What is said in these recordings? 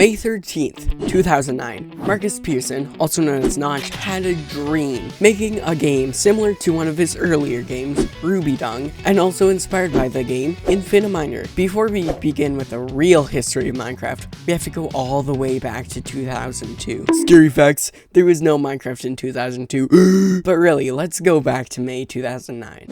May 13th, 2009, Markus Persson, also known as Notch, had a dream, making a game similar to one of his earlier games, Ruby Dung, and also inspired by the game, Infiniminer. Before we begin with the real history of Minecraft, we have to go all the way back to 2002. Scary facts, there was no Minecraft in 2002, but really, let's go back to May 2009.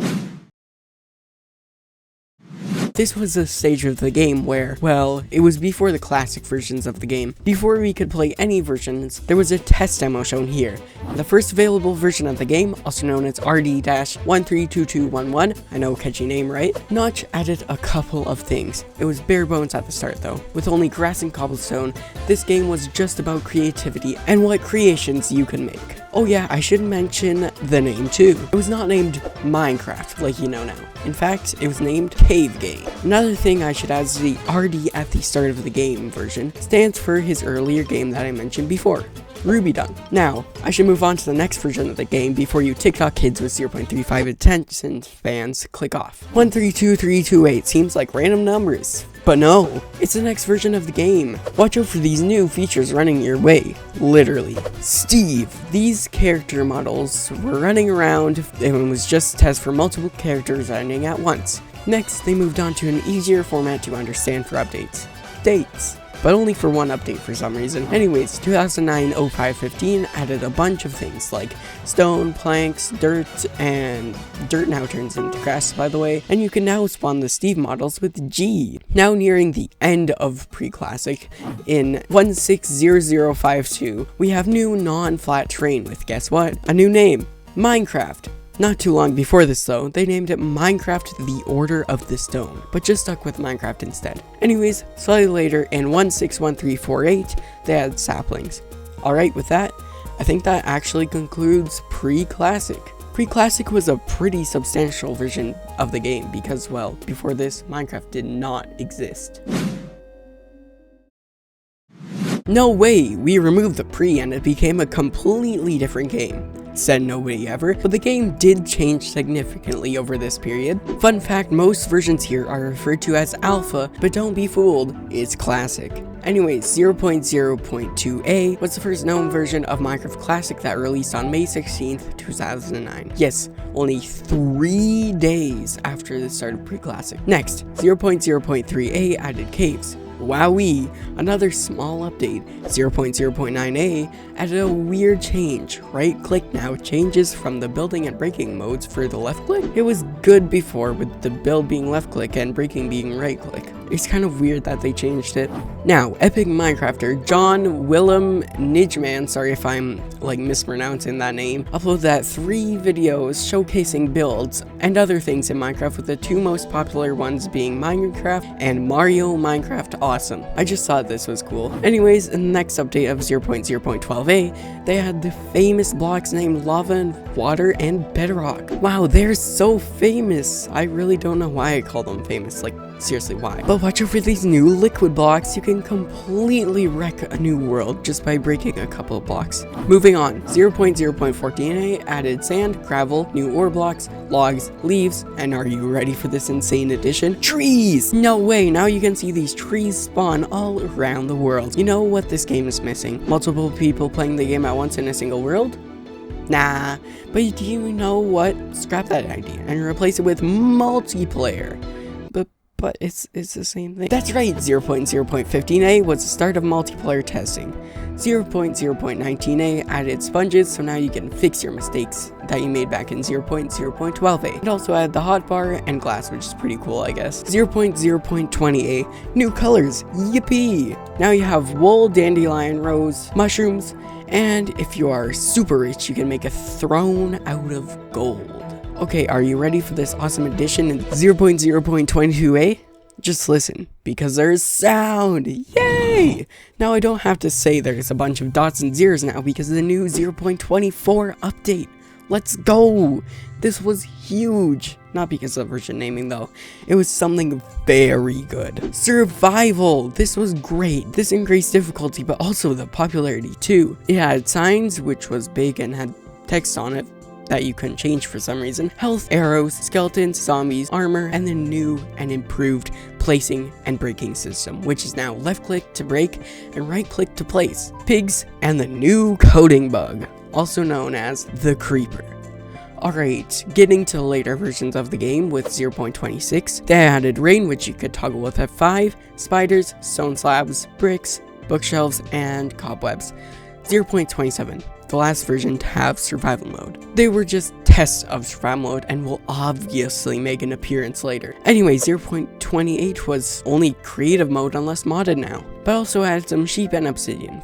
This was a stage of the game where, well, it was before the classic versions of the game. Before we could play any versions, there was a test demo shown here. The first available version of the game, also known as RD-132211, I know, catchy name, right? Notch added a couple of things. It was bare bones at the start though. With only grass and cobblestone, this game was just about creativity and what creations you could make. Oh yeah, I should mention the name too. It was not named Minecraft like you know now. In fact, it was named Cave Game. Another thing I should add is the RD at the start of the game version stands for his earlier game that I mentioned before, Ruby Dung. Now, I should move on to the next version of the game before you TikTok kids with 0.35 attention spans click off. 132328 seems like random numbers. But no, it's the next version of the game. Watch out for these new features running your way. Literally. Steve. These character models were running around and it was just a test for multiple characters running at once. Next, they moved on to an easier format to understand for updates. Dates. But only for one update for some reason. Anyways, 2009-05-15 added a bunch of things like stone, planks, dirt, and dirt now turns into grass, by the way, and you can now spawn the Steve models with G. Now nearing the end of PreClassic, in 160052, we have new non-flat terrain with, guess what? A new name, Minecraft. Not too long before this though, they named it Minecraft The Order of the Stone, but just stuck with Minecraft instead. Anyways, slightly later in 161348, they had saplings. Alright, with that, I think that actually concludes PreClassic. PreClassic was a pretty substantial version of the game because, well, before this, Minecraft did not exist. No way, we removed the pre and it became a completely different game. Said nobody ever, but the game did change significantly over this period. Fun fact, most versions here are referred to as alpha, but don't be fooled, it's classic. Anyways, 0.0.2a was the first known version of Minecraft Classic that released on May 16th, 2009. Yes, only 3 days after the start of PreClassic. Next, 0.0.3a added caves. Wowee, another small update. 0.0.9a added a weird change. Right click now changes from the building and breaking modes for the left click. It was good before with the build being left click and breaking being right click. It's kind of weird that they changed it. Now, epic Minecrafter John Willem Nijman, sorry if I'm like mispronouncing that name, uploaded that 3 videos showcasing builds and other things in Minecraft, with the 2 most popular ones being Minecraft and Mario Minecraft Awesome. I just thought this was cool. Anyways, in the next update of 0.0.12a, they had the famous blocks named Lava and Water and Bedrock. Wow, they're so famous. I really don't know why I call them famous, like seriously why. But watch out for these new liquid blocks. You can completely wreck a new world just by breaking a couple of blocks. Moving on, 0.0.14a added sand, gravel, new ore blocks, logs, leaves, and are you ready for this insane addition? Trees! No way, now you can see these trees spawn all around the world. You know what this game is missing? Multiple people playing the game at once in a single world? Nah, but do you know what? Scrap that idea and replace it with multiplayer. But it's the same thing. That's right, 0.0.15a was the start of multiplayer testing. 0.0.19a added sponges, so now you can fix your mistakes that you made back in 0.0.12a. It also added the hotbar and glass, which is pretty cool, I guess. 0.0.20a, new colors, yippee! Now you have wool, dandelion, rose, mushrooms, and if you are super rich, you can make a throne out of gold. Okay, are you ready for this awesome addition in 0.0.22a? Just listen, because there's sound! Yay! Now I don't have to say there's a bunch of dots and zeros now because of the new 0.24 update. Let's go! This was huge. Not because of version naming though. It was something very good. Survival! This was great. This increased difficulty, but also the popularity too. It had signs, which was big and had text on it. that you couldn't change for some reason, health, arrows, skeletons, zombies, armor, and the new and improved placing and breaking system, which is now left click to break and right click to place, pigs, and the new coding bug, also known as the creeper. Alright, getting to later versions of the game with 0.26, they added rain, which you could toggle with F5, spiders, stone slabs, bricks, bookshelves, and cobwebs. 0.27, the last version to have survival mode. They were just tests of survival mode and will obviously make an appearance later. Anyway, 0.28 was only creative mode unless modded now, but also added some sheep and obsidian.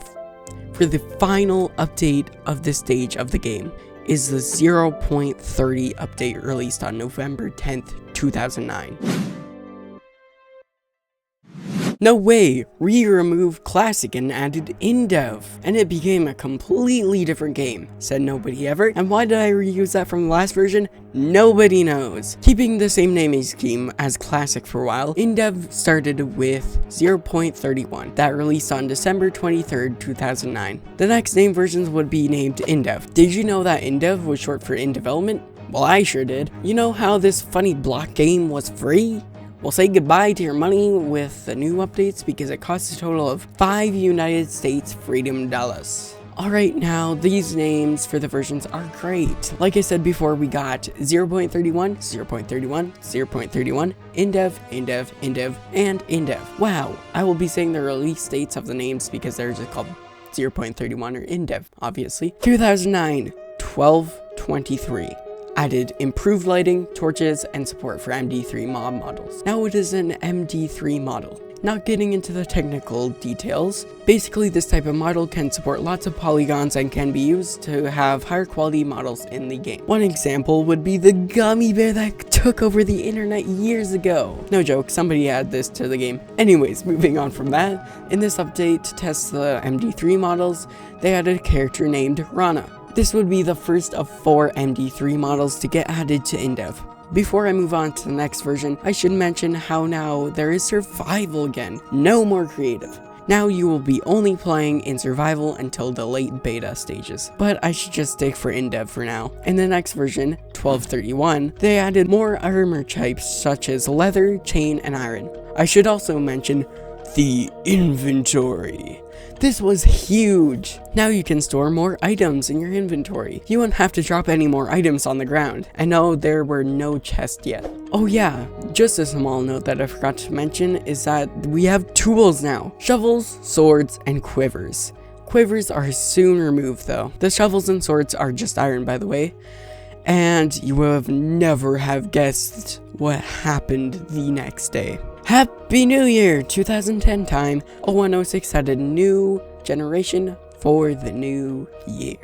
For the final update of this stage of the game is the 0.30 update released on November 10th, 2009. No way! We removed Classic and added Indev, and it became a completely different game. Said nobody ever, and why did I reuse that from the last version? Nobody knows. Keeping the same naming scheme as Classic for a while, Indev started with 0.31, that released on December 23rd, 2009. The next name versions would be named Indev. Did you know that Indev was short for in development? Well, I sure did. You know how this funny block game was free? Well, say goodbye to your money with the new updates because it costs a total of 5 United States freedom dollars. Alright, now these names for the versions are great. Like I said before, we got 0.31, 0.31, 0.31, Indev, Indev, Indev, and Indev. Wow, I will be saying the release dates of the names because they're just called 0.31 or Indev, obviously. 2009, 12/23. Added improved lighting, torches, and support for MD3 mob models. Now it is an MD3 model. Not getting into the technical details, basically this type of model can support lots of polygons and can be used to have higher quality models in the game. One example would be the gummy bear that took over the internet years ago. No joke, somebody added this to the game. Anyways, moving on from that, in this update to test the MD3 models, they added a character named Rana. This would be the first of 4 MD3 models to get added to Indev. Before I move on to the next version, I should mention how now there is survival again, no more creative. Now you will be only playing in survival until the late beta stages, but I should just stick for Indev for now. In the next version, 12/31, they added more armor types such as leather, chain, and iron. I should also mention the inventory. This was huge! Now you can store more items in your inventory. You won't have to drop any more items on the ground. I know there were no chests yet. Oh yeah, just a small note that I forgot to mention is that we have tools now. Shovels, swords, and quivers. Quivers are soon removed though. The shovels and swords are just iron, by the way. And you would have never have guessed what happened the next day. Happy New Year! 2010 time. 0106 had a new generation for the new year.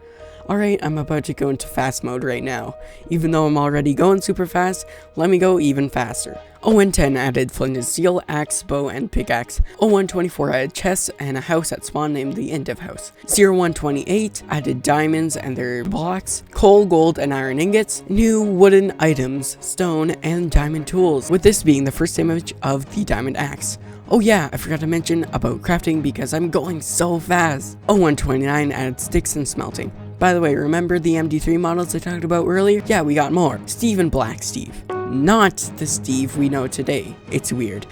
Alright, I'm about to go into fast mode right now. Even though I'm already going super fast, let me go even faster. 0110 added flint and steel, axe, bow, and pickaxe. 0124 added chests and a house at spawn named the Indev house. 0128 added diamonds and their blocks, coal, gold, and iron ingots, new wooden items, stone, and diamond tools, with this being the first image of the diamond axe. Oh yeah, I forgot to mention about crafting because I'm going so fast. 0129 added sticks and smelting. By the way, remember the MD3 models I talked about earlier? Yeah, we got more. Steve and Black Steve. Not the Steve we know today. It's weird.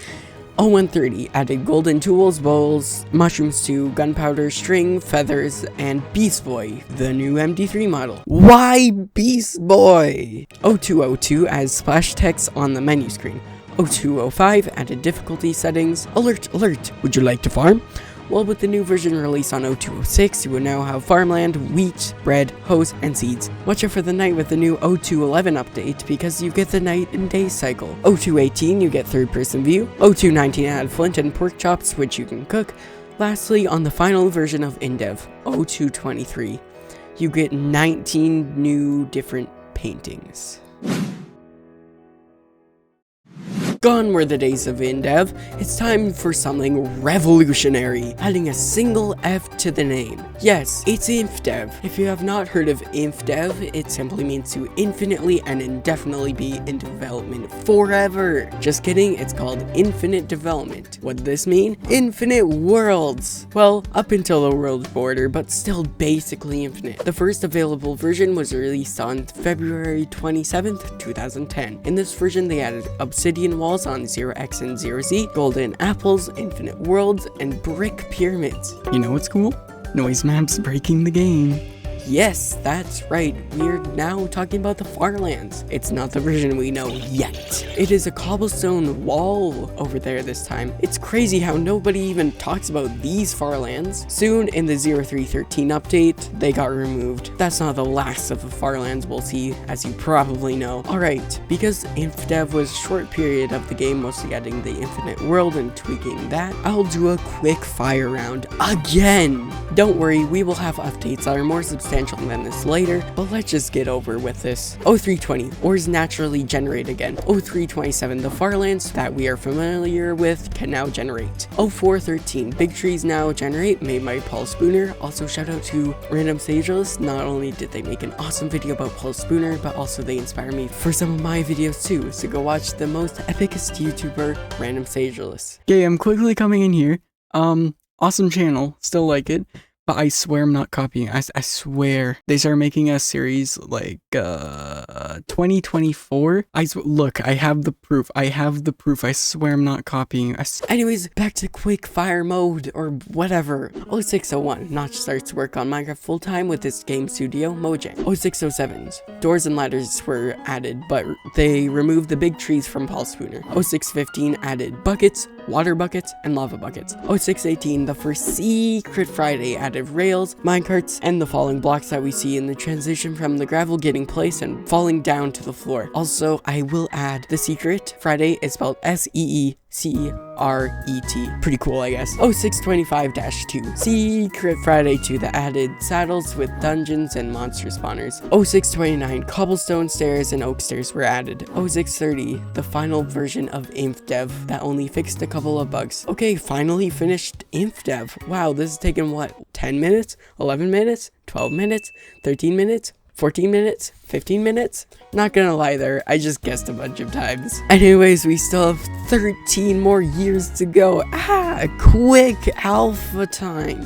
0130 added golden tools, bowls, mushroom stew, gunpowder, string, feathers, and Beast Boy, the new MD3 model. Why Beast Boy? 0202 adds splash text on the menu screen. 0205 added difficulty settings. Alert, alert, would you like to farm? Well, with the new version released on 0206, you will now have farmland, wheat, bread, hoes, and seeds. Watch out for the night with the new 0211 update because you get the night and day cycle. 0218, you get third-person view. 0219 added flint and pork chops, which you can cook. Lastly, on the final version of Indev, 0223, you get 19 new different paintings. Gone were the days of Indev. It's time for something revolutionary, adding a single F to the name. Yes, it's Infdev. If you have not heard of Infdev, it simply means to infinitely and indefinitely be in development forever. Just kidding, it's called infinite development. What does this mean? Infinite worlds. Well, up until the world's border, but still basically infinite. The first available version was released on February 27th, 2010. In this version, they added obsidian walls on 0x and 0z, golden apples, infinite worlds, and brick pyramids. You know what's cool? Noise maps breaking the game. Yes, that's right, we're now talking about the Farlands. It's not the version we know yet. It is a cobblestone wall over there this time. It's crazy how nobody even talks about these Farlands. Soon in the 0313 update, they got removed. That's not the last of the Farlands we'll see, as you probably know. Alright, because Infdev was a short period of the game, mostly adding the infinite world and tweaking that, I'll do a quick fire round again. Don't worry, we will have updates that are more substantial than this later, but let's just get over with this. 0320, ores naturally generate again. 0327, the Farlands that we are familiar with can now generate. 0413, big trees now generate, made by Paul Spooner. Also shout out to RandomSageless. Not only did they make an awesome video about Paul Spooner, but also they inspire me for some of my videos too, so go watch the most epicest YouTuber, RandomSageless. Okay, I'm quickly coming in here. Awesome channel, still like it. But I swear I'm not copying. I swear. They started making a series like 2024. Look, I have the proof. I swear I'm not copying. Anyways, back to quick fire mode or whatever. 0601, Notch starts work on Minecraft full time with his game studio, Mojang. 0607's doors and ladders were added, but they removed the big trees from Paul Spooner. 0615 added buckets, water buckets, and lava buckets. 0618, the first Secret Friday added rails, minecarts, and the falling blocks that we see in the transition from the gravel getting placed and falling down to the floor. Also, I will add the Secret Friday is spelled SEECRET. Pretty cool, I guess. 0625-2, Secret Friday 2 that added saddles with dungeons and monster spawners. 0629, cobblestone stairs and oak stairs were added. 0630, the final version of Infdev that only fixed a couple of bugs. Okay, finally finished Infdev. Wow, this has taken what, 10 minutes? 11 minutes? 12 minutes? 13 minutes? 14 minutes? 15 minutes? Not gonna lie there, I just guessed a bunch of times. Anyways, we still have 13 more years to go. Quick alpha time.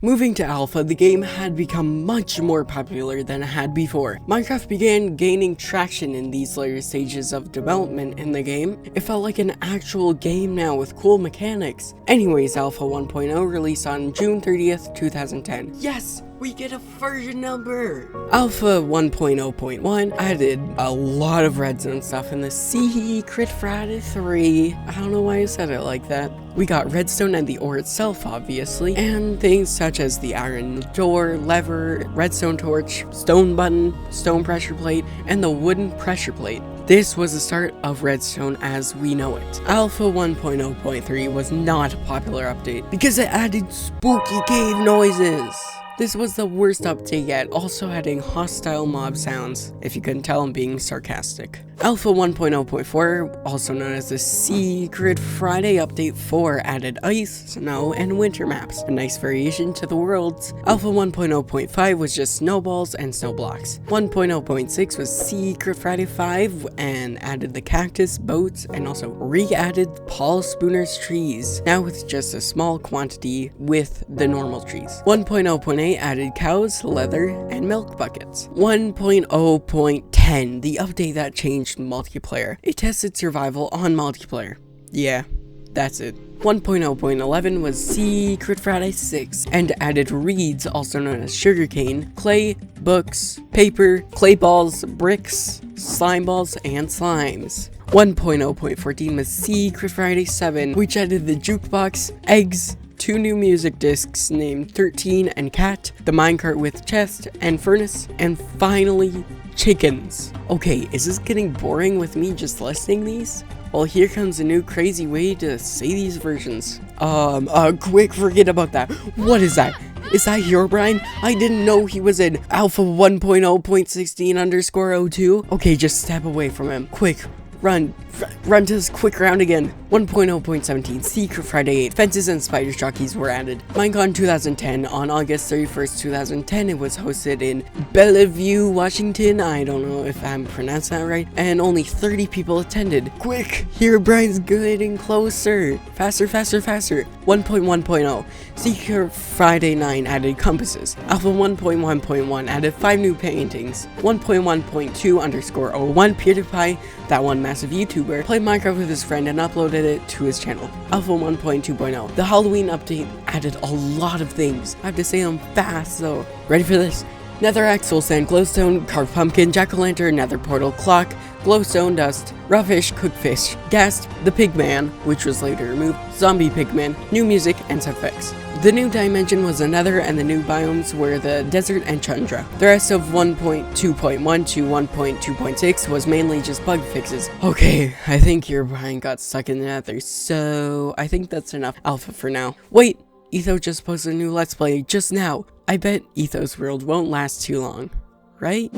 Moving to alpha, the game had become much more popular than it had before. Minecraft began gaining traction in these later stages of development in the game. It felt like an actual game now with cool mechanics. Anyways, Alpha 1.0 released on June 30th, 2010. Yes! We get a version number! Alpha 1.0.1 added a lot of redstone stuff in the Secret Friday 3. I don't know why I said it like that. We got redstone and the ore itself, obviously, and things such as the iron door, lever, redstone torch, stone button, stone pressure plate, and the wooden pressure plate. This was the start of redstone as we know it. Alpha 1.0.3 was not a popular update because it added spooky cave noises. This was the worst update yet, also adding hostile mob sounds, if you couldn't tell I'm being sarcastic. Alpha 1.0.4, also known as the Secret Friday Update 4, added ice, snow, and winter maps, a nice variation to the worlds. Alpha 1.0.5 was just snowballs and snow blocks. 1.0.6 was Secret Friday 5 and added the cactus, boats, and also re-added Paul Spooner's trees, now with just a small quantity with the normal trees. 1.0.8 added cows, leather, and milk buckets. 1.0.10, the update that changed multiplayer. It tested survival on multiplayer. Yeah, that's it. 1.0.11 was Secret Friday 6 and added reeds, also known as sugarcane, clay, books, paper, clay balls, bricks, slime balls, and slimes. 1.0.14 was Secret Friday 7, which added the jukebox, eggs, 2 new music discs named 13 and Cat, the minecart with chest and furnace, and finally, chickens. Okay, is this getting boring with me just listing these? Well, here comes a new crazy way to say these versions. Quick, forget about that. What is that? Is that Herobrine? I didn't know he was in Alpha 1.0.16_02. Okay, just step away from him. Quick, run to this quick round again. 1.0.17 Secret Friday 8 Fences and Spider Jockeys were added. Minecon 2010 on August 31st, 2010. It was hosted in Bellevue, Washington. I don't know if I'm pronouncing that right. And only 30 people attended. Quick, Herobrine's getting closer. Faster. 1.1.0 Secret Friday 9 added compasses. Alpha 1.1.1 added 5 new paintings. 1.1.2_01 PewDiePie, that one massive YouTuber, played Minecraft with his friend and uploaded it to his channel. Alpha 1.2.0. The Halloween update added a lot of things. I have to say them fast though. Ready for this? Netherrack, Soul Sand, Glowstone, Carved Pumpkin, Jack-o'-lantern, Nether Portal, Clock, Glowstone, Dust, Raw Fish, Cooked Fish, Ghast, the Pigman, which was later removed, Zombie Pigman, new music, and sound effects. The new dimension was the Nether, and the new biomes were the Desert and Tundra. The rest of 1.2.1 to 1.2.6 was mainly just bug fixes. Okay, I think Herobrine got stuck in the Nether, so I think that's enough alpha for now. Wait! Etho just posted a new Let's Play just now. I bet Etho's world won't last too long, right?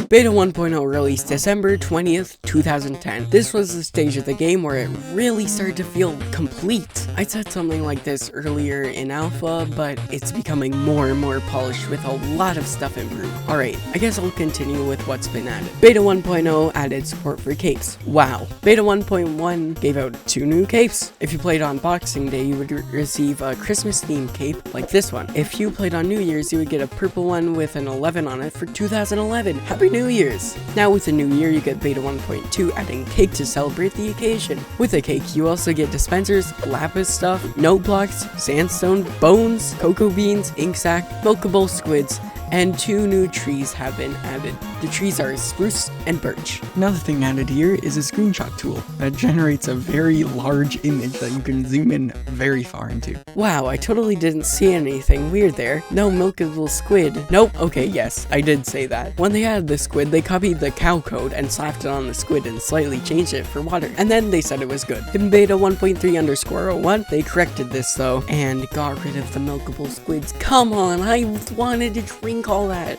Beta 1.0 released December 20th, 2010. This was the stage of the game where it really started to feel complete. I said something like this earlier in alpha, but it's becoming more and more polished with a lot of stuff improved. Alright, I guess I'll continue with what's been added. Beta 1.0 added support for capes. Wow. Beta 1.1 gave out 2 new capes. If you played on Boxing Day, you would receive a Christmas themed cape like this one. If you played on New Year's, you would get a purple one with an 11 on it for 2011. Happy New Year's! Now with the new year, you get Beta 1.2 adding cake to celebrate the occasion. With a cake, you also get dispensers, lapis stuff, note blocks, sandstone, bones, cocoa beans, ink sac, milkable squids, and 2 new trees have been added. The trees are spruce and birch. Another thing added here is a screenshot tool that generates a very large image that you can zoom in very far into. Wow, I totally didn't see anything weird there. No milkable squid. Nope. Okay, yes, I did say that. When they added the squid, they copied the cow code and slapped it on the squid and slightly changed it for water. And then they said it was good. In beta 1.3_01, they corrected this though and got rid of the milkable squids. Come on, I wanted to drink all that.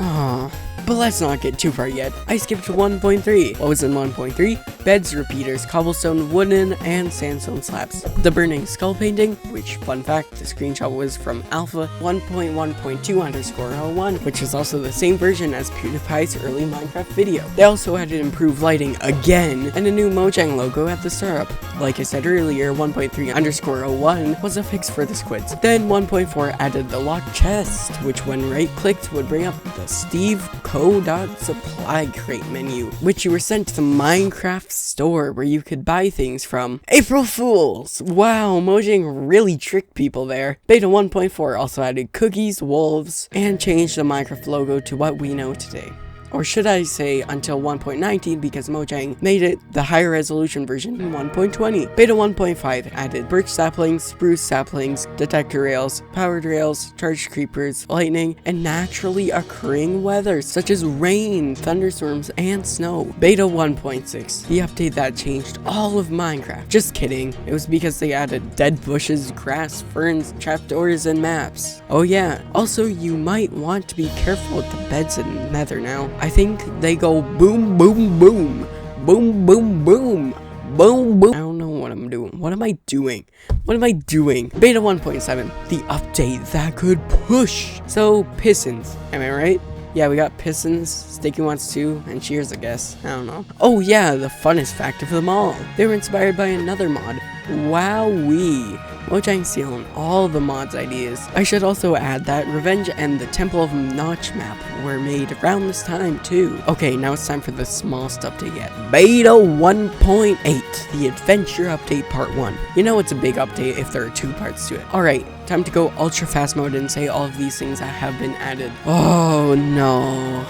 Aww. But let's not get too far yet. I skipped to 1.3. What was in 1.3? Beds, repeaters, cobblestone, wooden, and sandstone slabs. The burning skull painting, which, fun fact, the screenshot was from Alpha 1.1.2_01, which is also the same version as PewDiePie's early Minecraft video. They also added improved lighting again, and a new Mojang logo at the startup. Like I said earlier, 1.3_01 was a fix for the squids. Then 1.4 added the locked chest, which when right-clicked would bring up the Steve Co.supply crate menu, which you were sent to the Minecraft store where you could buy things from. April Fools! Wow, Mojang really tricked people there. Beta 1.4 also added cookies, wolves, and changed the Minecraft logo to what we know today. Or should I say until 1.19 because Mojang made it the higher resolution version in 1.20. Beta 1.5 added birch saplings, spruce saplings, detector rails, powered rails, charged creepers, lightning, and naturally occurring weather such as rain, thunderstorms, and snow. Beta 1.6, the update that changed all of Minecraft. Just kidding, it was because they added dead bushes, grass, ferns, trapdoors, and maps. Oh yeah, also you might want to be careful with the beds in Nether now. I think they go boom, boom, boom, boom, boom, boom, boom, boom. I don't know what I'm doing. What am I doing? Beta 1.7, the update that could push. So, pistons, am I right? Yeah, we got pistons, Sticky Wants 2, and Cheers, I guess. I don't know. Oh yeah, the funnest fact of them all. They were inspired by another mod. Wowee. Mojang stealing all the mods ideas. I should also add that Revenge and the Temple of Notch map were made around this time too. Okay, now it's time for the smallest update yet. Beta 1.8, the Adventure Update Part 1. You know it's a big update if there are 2 parts to it. Alright, time to go ultra fast mode and say all of these things that have been added. Oh no.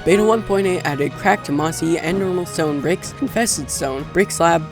Beta 1.8 added cracked, mossy, and normal stone bricks, infested stone, brick slab,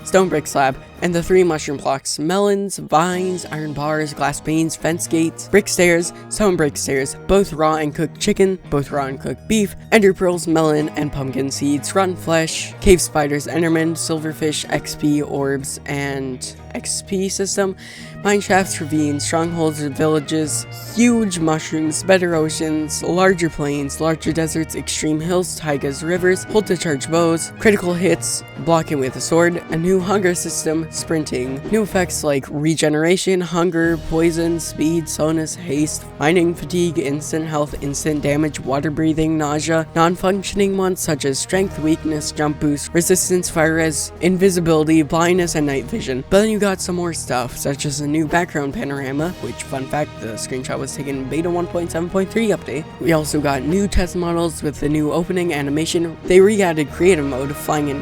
and the 3 mushroom blocks: melons, vines, iron bars, glass panes, fence gates, brick stairs, stone brick stairs, both raw and cooked chicken, both raw and cooked beef, ender pearls, melon and pumpkin seeds, rotten flesh, cave spiders, endermen, silverfish, XP orbs, and XP system, mine shafts, ravines, strongholds, villages, huge mushrooms, better oceans, larger plains, larger deserts, extreme hills, taigas, rivers, hold to charge bows, critical hits, blocking with a sword, a new hunger system, sprinting, new effects like regeneration, hunger, poison, speed, sonus, haste, mining, fatigue, instant health, instant damage, water breathing, nausea, non-functioning ones such as strength, weakness, jump boost, resistance, fire res, invisibility, blindness, and night vision. But then you got some more stuff, such as a new background panorama, which, fun fact, the screenshot was taken in beta 1.7.3 update. We also got new test models with the new opening animation. They re-added creative mode, flying in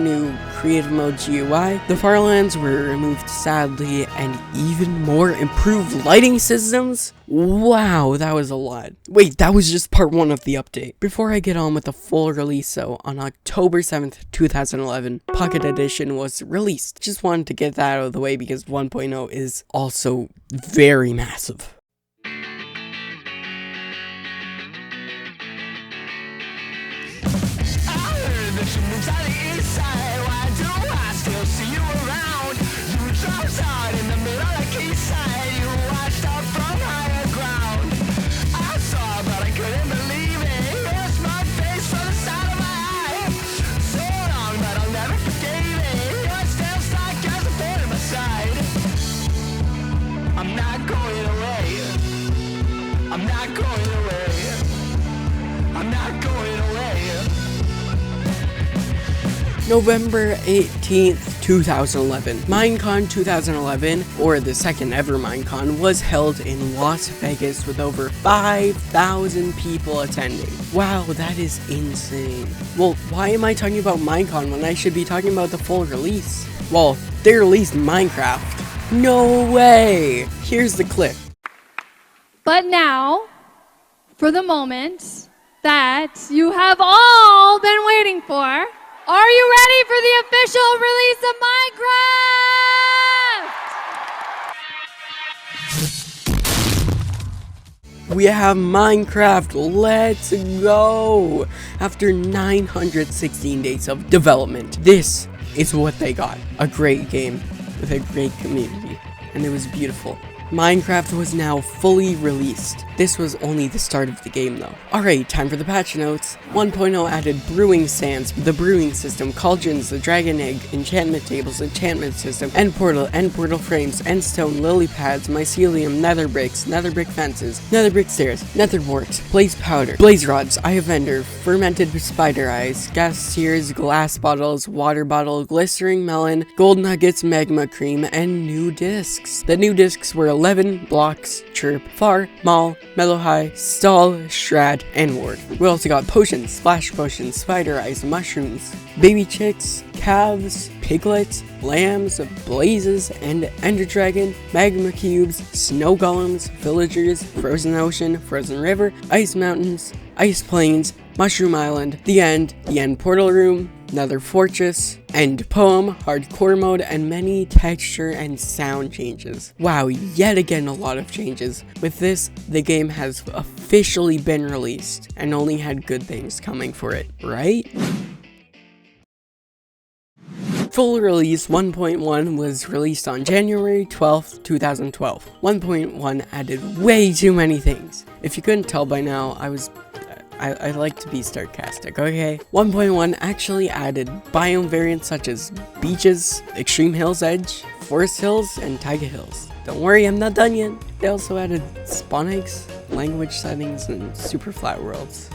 new creative mode GUI. The farlands were removed sadly, and even more improved lighting systems. Wow, that was a lot. Wait, that was just part 1 of the update. Before I get on with the full release though, on October 7th, 2011, Pocket Edition was released. Just wanted to get that out of the way because 1.0 is also very massive. November 18th, 2011. Minecon 2011, or the second ever Minecon, was held in Las Vegas with over 5,000 people attending. Wow, that is insane. Well, why am I talking about Minecon when I should be talking about the full release? Well, they released Minecraft. No way! Here's the clip. But now, for the moment that you have all been waiting for, are you ready for the official release of Minecraft? We have Minecraft, let's go! After 916 days of development, this is what they got. A great game with a great community, and it was beautiful. Minecraft was now fully released. This was only the start of the game though. Alright, time for the patch notes. 1.0 added brewing stands, the brewing system, cauldrons, the dragon egg, enchantment tables, enchantment system, end portal frames, end stone, lily pads, mycelium, nether bricks, nether brick fences, nether brick stairs, nether warts, blaze powder, blaze rods, eye of ender, fermented spider eyes, gas tears, glass bottles, water bottle, glistering melon, gold nuggets, magma cream, and new discs. The new discs were 11 blocks, chirp, far, mall, mellow high, stall, shroud, and ward. We also got potions, splash potions, spider eyes, mushrooms, baby chicks, calves, piglets, lambs, blazes, and ender dragon, magma cubes, snow golems, villagers, frozen ocean, frozen river, ice mountains, ice plains, mushroom island, the end portal room, nether fortress, end poem, hardcore mode, and many texture and sound changes. Wow, yet again a lot of changes. With this, the game has officially been released and only had good things coming for it, right? Full release 1.1 was released on January 12th, 2012. 1.1 added way too many things. If you couldn't tell by now, I like to be sarcastic, okay? 1.1 actually added biome variants such as beaches, extreme hills edge, forest hills, and taiga hills. Don't worry, I'm not done yet. They also added spawn eggs, language settings, and super flat worlds.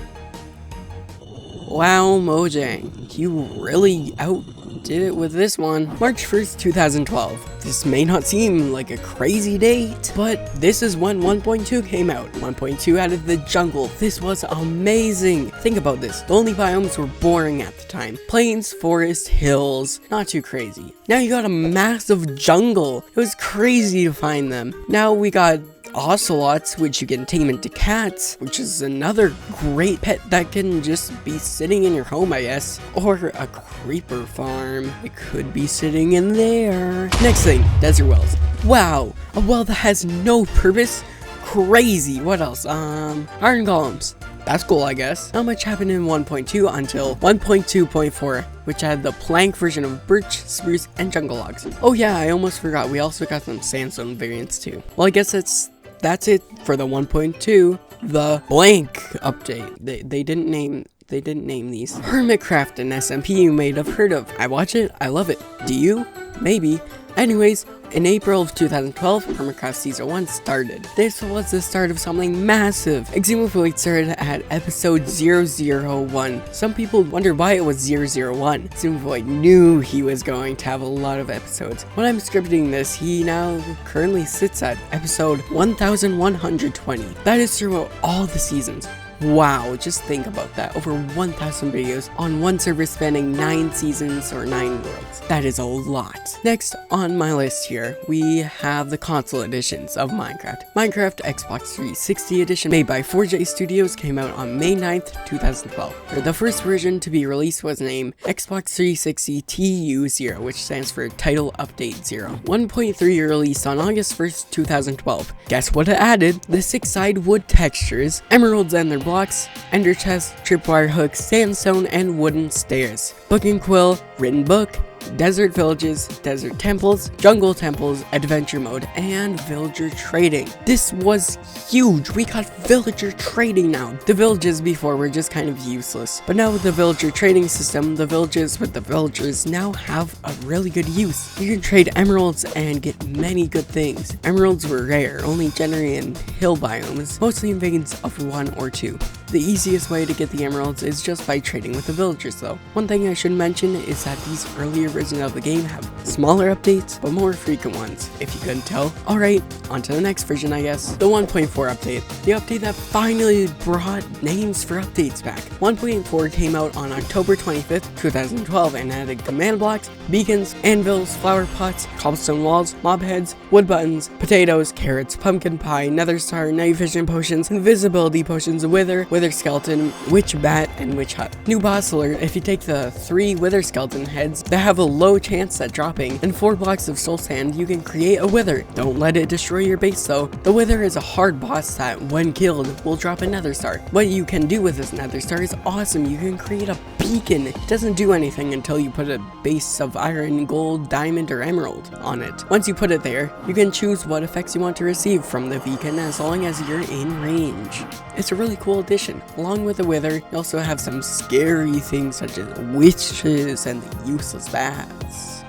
Wow, Mojang, you really outdid it with this one. March 1st, 2012. This may not seem like a crazy date, but this is when 1.2 came out. 1.2 added the jungle. This was amazing. Think about this. The only biomes were boring at the time. Plains, forests, hills. Not too crazy. Now you got a massive jungle. It was crazy to find them. Now we got ocelots, which you can tame into cats, which is another great pet that can just be sitting in your home, I guess. Or a creeper farm. It could be sitting in there. Next thing, desert wells. Wow, a well that has no purpose? Crazy. What else? Iron golems. That's cool, I guess. Not much happened in 1.2 until 1.2.4, which had the plank version of birch, spruce, and jungle logs. Oh yeah, I almost forgot. We also got some sandstone variants too. Well, I guess that's it for the 1.2, the blank update. They didn't name these. Hermitcraft and SMP you may have heard of. I watch it, I love it. Do you? Maybe. Anyways, in April of 2012, Hermitcraft Season 1 started. This was the start of something massive. Extreme Void started at episode 001. Some people wonder why it was 001. Extreme Void knew he was going to have a lot of episodes. When I'm scripting this, he now currently sits at episode 1120. That is throughout all the seasons. Wow, just think about that. Over 1,000 videos on one server spanning 9 seasons or 9 worlds. That is a lot. Next on my list here, we have the console editions of Minecraft. Minecraft Xbox 360 edition made by 4J Studios came out on May 9th, 2012. The first version to be released was named Xbox 360 TU0, which stands for Title Update 0. 1.3 released on August 1st, 2012. Guess what it added? The 6-side wood textures, emeralds and their blocks, ender chests, tripwire hooks, sandstone, and wooden stairs. Book and Quill, written book, desert villages, desert temples, jungle temples, adventure mode, and villager trading. This was huge. We got villager trading now. The villages before were just kind of useless, but now with the villager trading system, the villages with the villagers now have a really good use. You can trade emeralds and get many good things. Emeralds were rare, only generated in hill biomes, mostly in veins of 1 or 2. The easiest way to get the emeralds is just by trading with the villagers though. One thing I should mention is that these earlier versions of the game have smaller updates, but more frequent ones, if you couldn't tell. Alright, on to the next version I guess. The 1.4 update. The update that finally brought names for updates back. 1.4 came out on October 25th, 2012 and added command blocks, beacons, anvils, flower pots, cobblestone walls, mob heads, wood buttons, potatoes, carrots, pumpkin pie, nether star, night vision potions, invisibility potions, wither skeleton, witch bat, and witch hut. New boss alert: if you take the 3 wither skeleton heads that have a low chance at dropping and 4 blocks of soul sand, you can create a wither. Don't let it destroy your base though. The wither is a hard boss that, when killed, will drop a nether star. What you can do with this nether star is awesome. You can create a beacon. It doesn't do anything until you put a base of iron, gold, diamond, or emerald on it. Once you put it there, you can choose what effects you want to receive from the beacon as long as you're in range. It's a really cool addition. Along with the wither, you also have some scary things such as witches and the useless bats.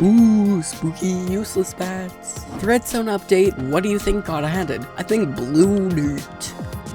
Ooh, spooky useless bats. The redstone update, what do you think got added? I think blue dirt.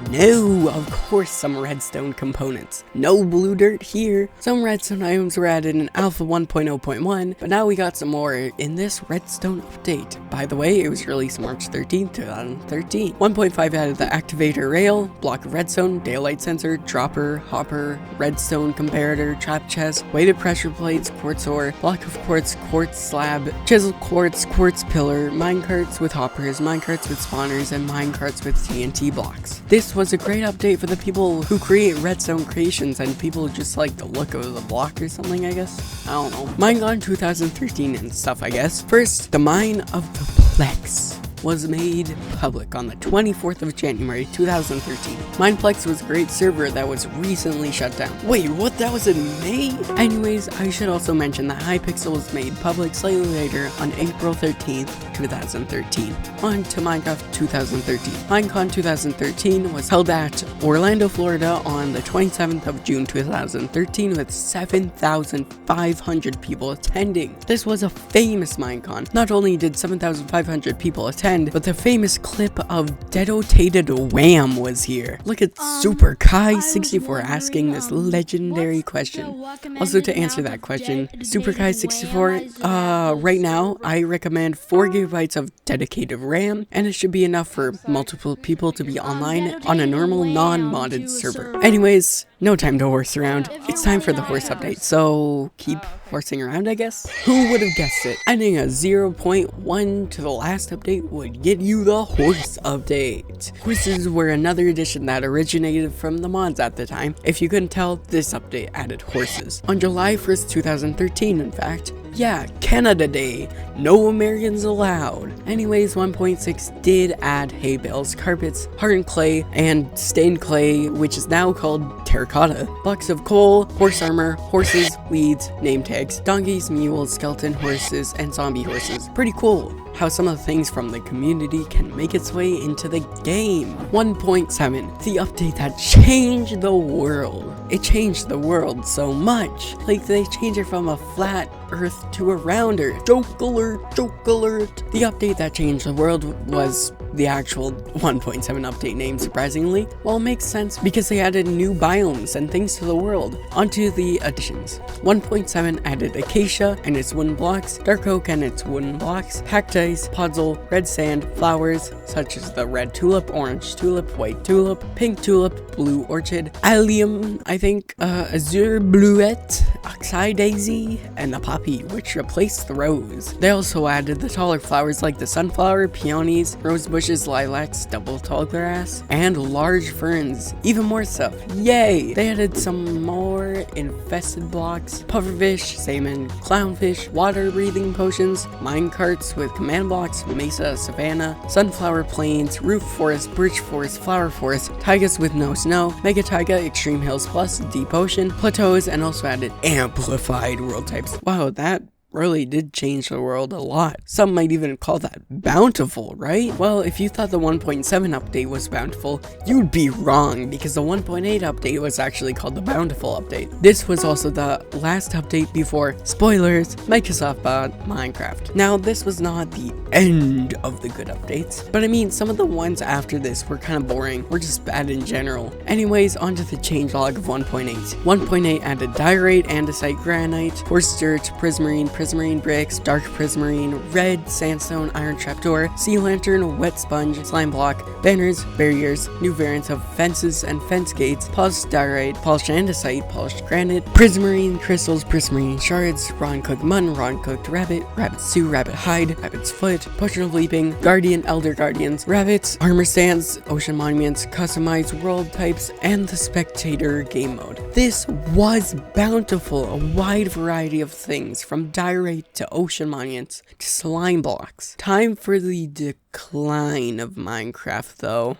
No, of course some redstone components. No blue dirt here. Some redstone items were added in Alpha 1.0.1, but now we got some more in this redstone update. By the way, it was released March 13th, 2013. 1.5 added the activator rail, block of redstone, daylight sensor, dropper, hopper, redstone comparator, trap chest, weighted pressure plates, quartz ore, block of quartz, quartz slab, chisel quartz, quartz pillar, minecarts with hoppers, minecarts with spawners, and minecarts with TNT blocks. This was a great update for the people who create redstone creations and people who just like the look of the block or something, I guess. I don't know. Minecon 2013 and stuff, I guess. First, the mine of the Plex was made public on the 24th of January 2013. Mineplex was a great server that was recently shut down. Wait, what? That was in May? Anyways, I should also mention that Hypixel was made public slightly later on April 13th, 2013. On to Minecraft 2013. Minecon 2013 was held at Orlando, Florida on the 27th of June 2013 with 7,500 people attending. This was a famous Minecon. Not only did 7,500 people attend, but the famous clip of Dedotated Wham was here. Look at Super Kai64 asking this legendary question. Also, to answer that question, Super Kai64, right now, I recommend 4 GB of dedicated RAM, and it should be enough for multiple people to be online on a normal non-modded server. Anyways, No time to horse around. It's time for the horse update, so keep horsing around, I guess? Who would have guessed it? Adding a 0.1 to the last update would get you the horse update. Horses were another addition that originated from the mods at the time. If you couldn't tell, this update added horses. On July 1st, 2013, in fact. Yeah, Canada Day. No Americans allowed. Anyways, 1.6 did add hay bales, carpets, hardened clay, and stained clay, which is now called terracotta. Blocks of coal, horse armor, horses, weeds, name tags, donkeys, mules, skeleton horses, and zombie horses. Pretty cool how some of the things from the community can make its way into the game. 1.7, the update that changed the world. It changed the world so much. Like, they changed it from a flat earth to a rounder. Joke alert, joke alert. The update that changed the world was the actual 1.7 update name, surprisingly. Well, it makes sense because they added new biomes and things to the world. Onto the additions. 1.7 added acacia and its wooden blocks, dark oak and its wooden blocks, cacti, podzol, red sand, flowers such as the red tulip, orange tulip, white tulip, pink tulip, blue orchid, allium, I think, azure bluette, oxeye daisy, and the poppy, which replaced the rose. They also added the taller flowers like the sunflower, peonies, rose bushes, lilacs, double tall grass, and large ferns. Even more stuff. Yay! They added some more infested blocks, pufferfish, salmon, clownfish, water breathing potions, mine carts with command blocks, mesa, savanna, sunflower plains, roof forest, birch forest, flower forest, taigas with no snow, mega taiga, extreme hills plus, deep ocean, plateaus, and also added amplified world types. Wow, that really did change the world a lot. Some might even call that bountiful, right? Well, if you thought the 1.7 update was bountiful, you'd be wrong, because the 1.8 update was actually called the bountiful update. This was also the last update before, spoilers, Microsoft bought Minecraft. Now, this was not the end of the good updates, but I mean, some of the ones after this were kind of boring, or just bad in general. Anyways, onto the changelog of 1.8. 1.8 added diorite, andesite, granite, horse dirt, prismarine, prismarine bricks, dark prismarine, red sandstone, iron trapdoor, sea lantern, wet sponge, slime block, banners, barriers, new variants of fences and fence gates, polished diorite, polished andesite, polished granite, prismarine crystals, prismarine shards, raw and cooked mutton, raw and cooked rabbit, rabbit stew, rabbit hide, rabbit's foot, potion of leaping, guardian, elder guardians, rabbits, armor stands, ocean monuments, customized world types, and the spectator game mode. This was bountiful, a wide variety of things from diorite to ocean monuments to slime blocks. Time for the decline of Minecraft, though.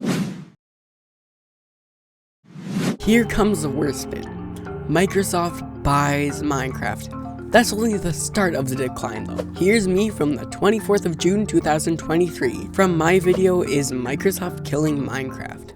Here comes the worst bit. Microsoft buys Minecraft. That's only the start of the decline, though. Here's me from the 24th of June 2023. From my video is Microsoft killing Minecraft.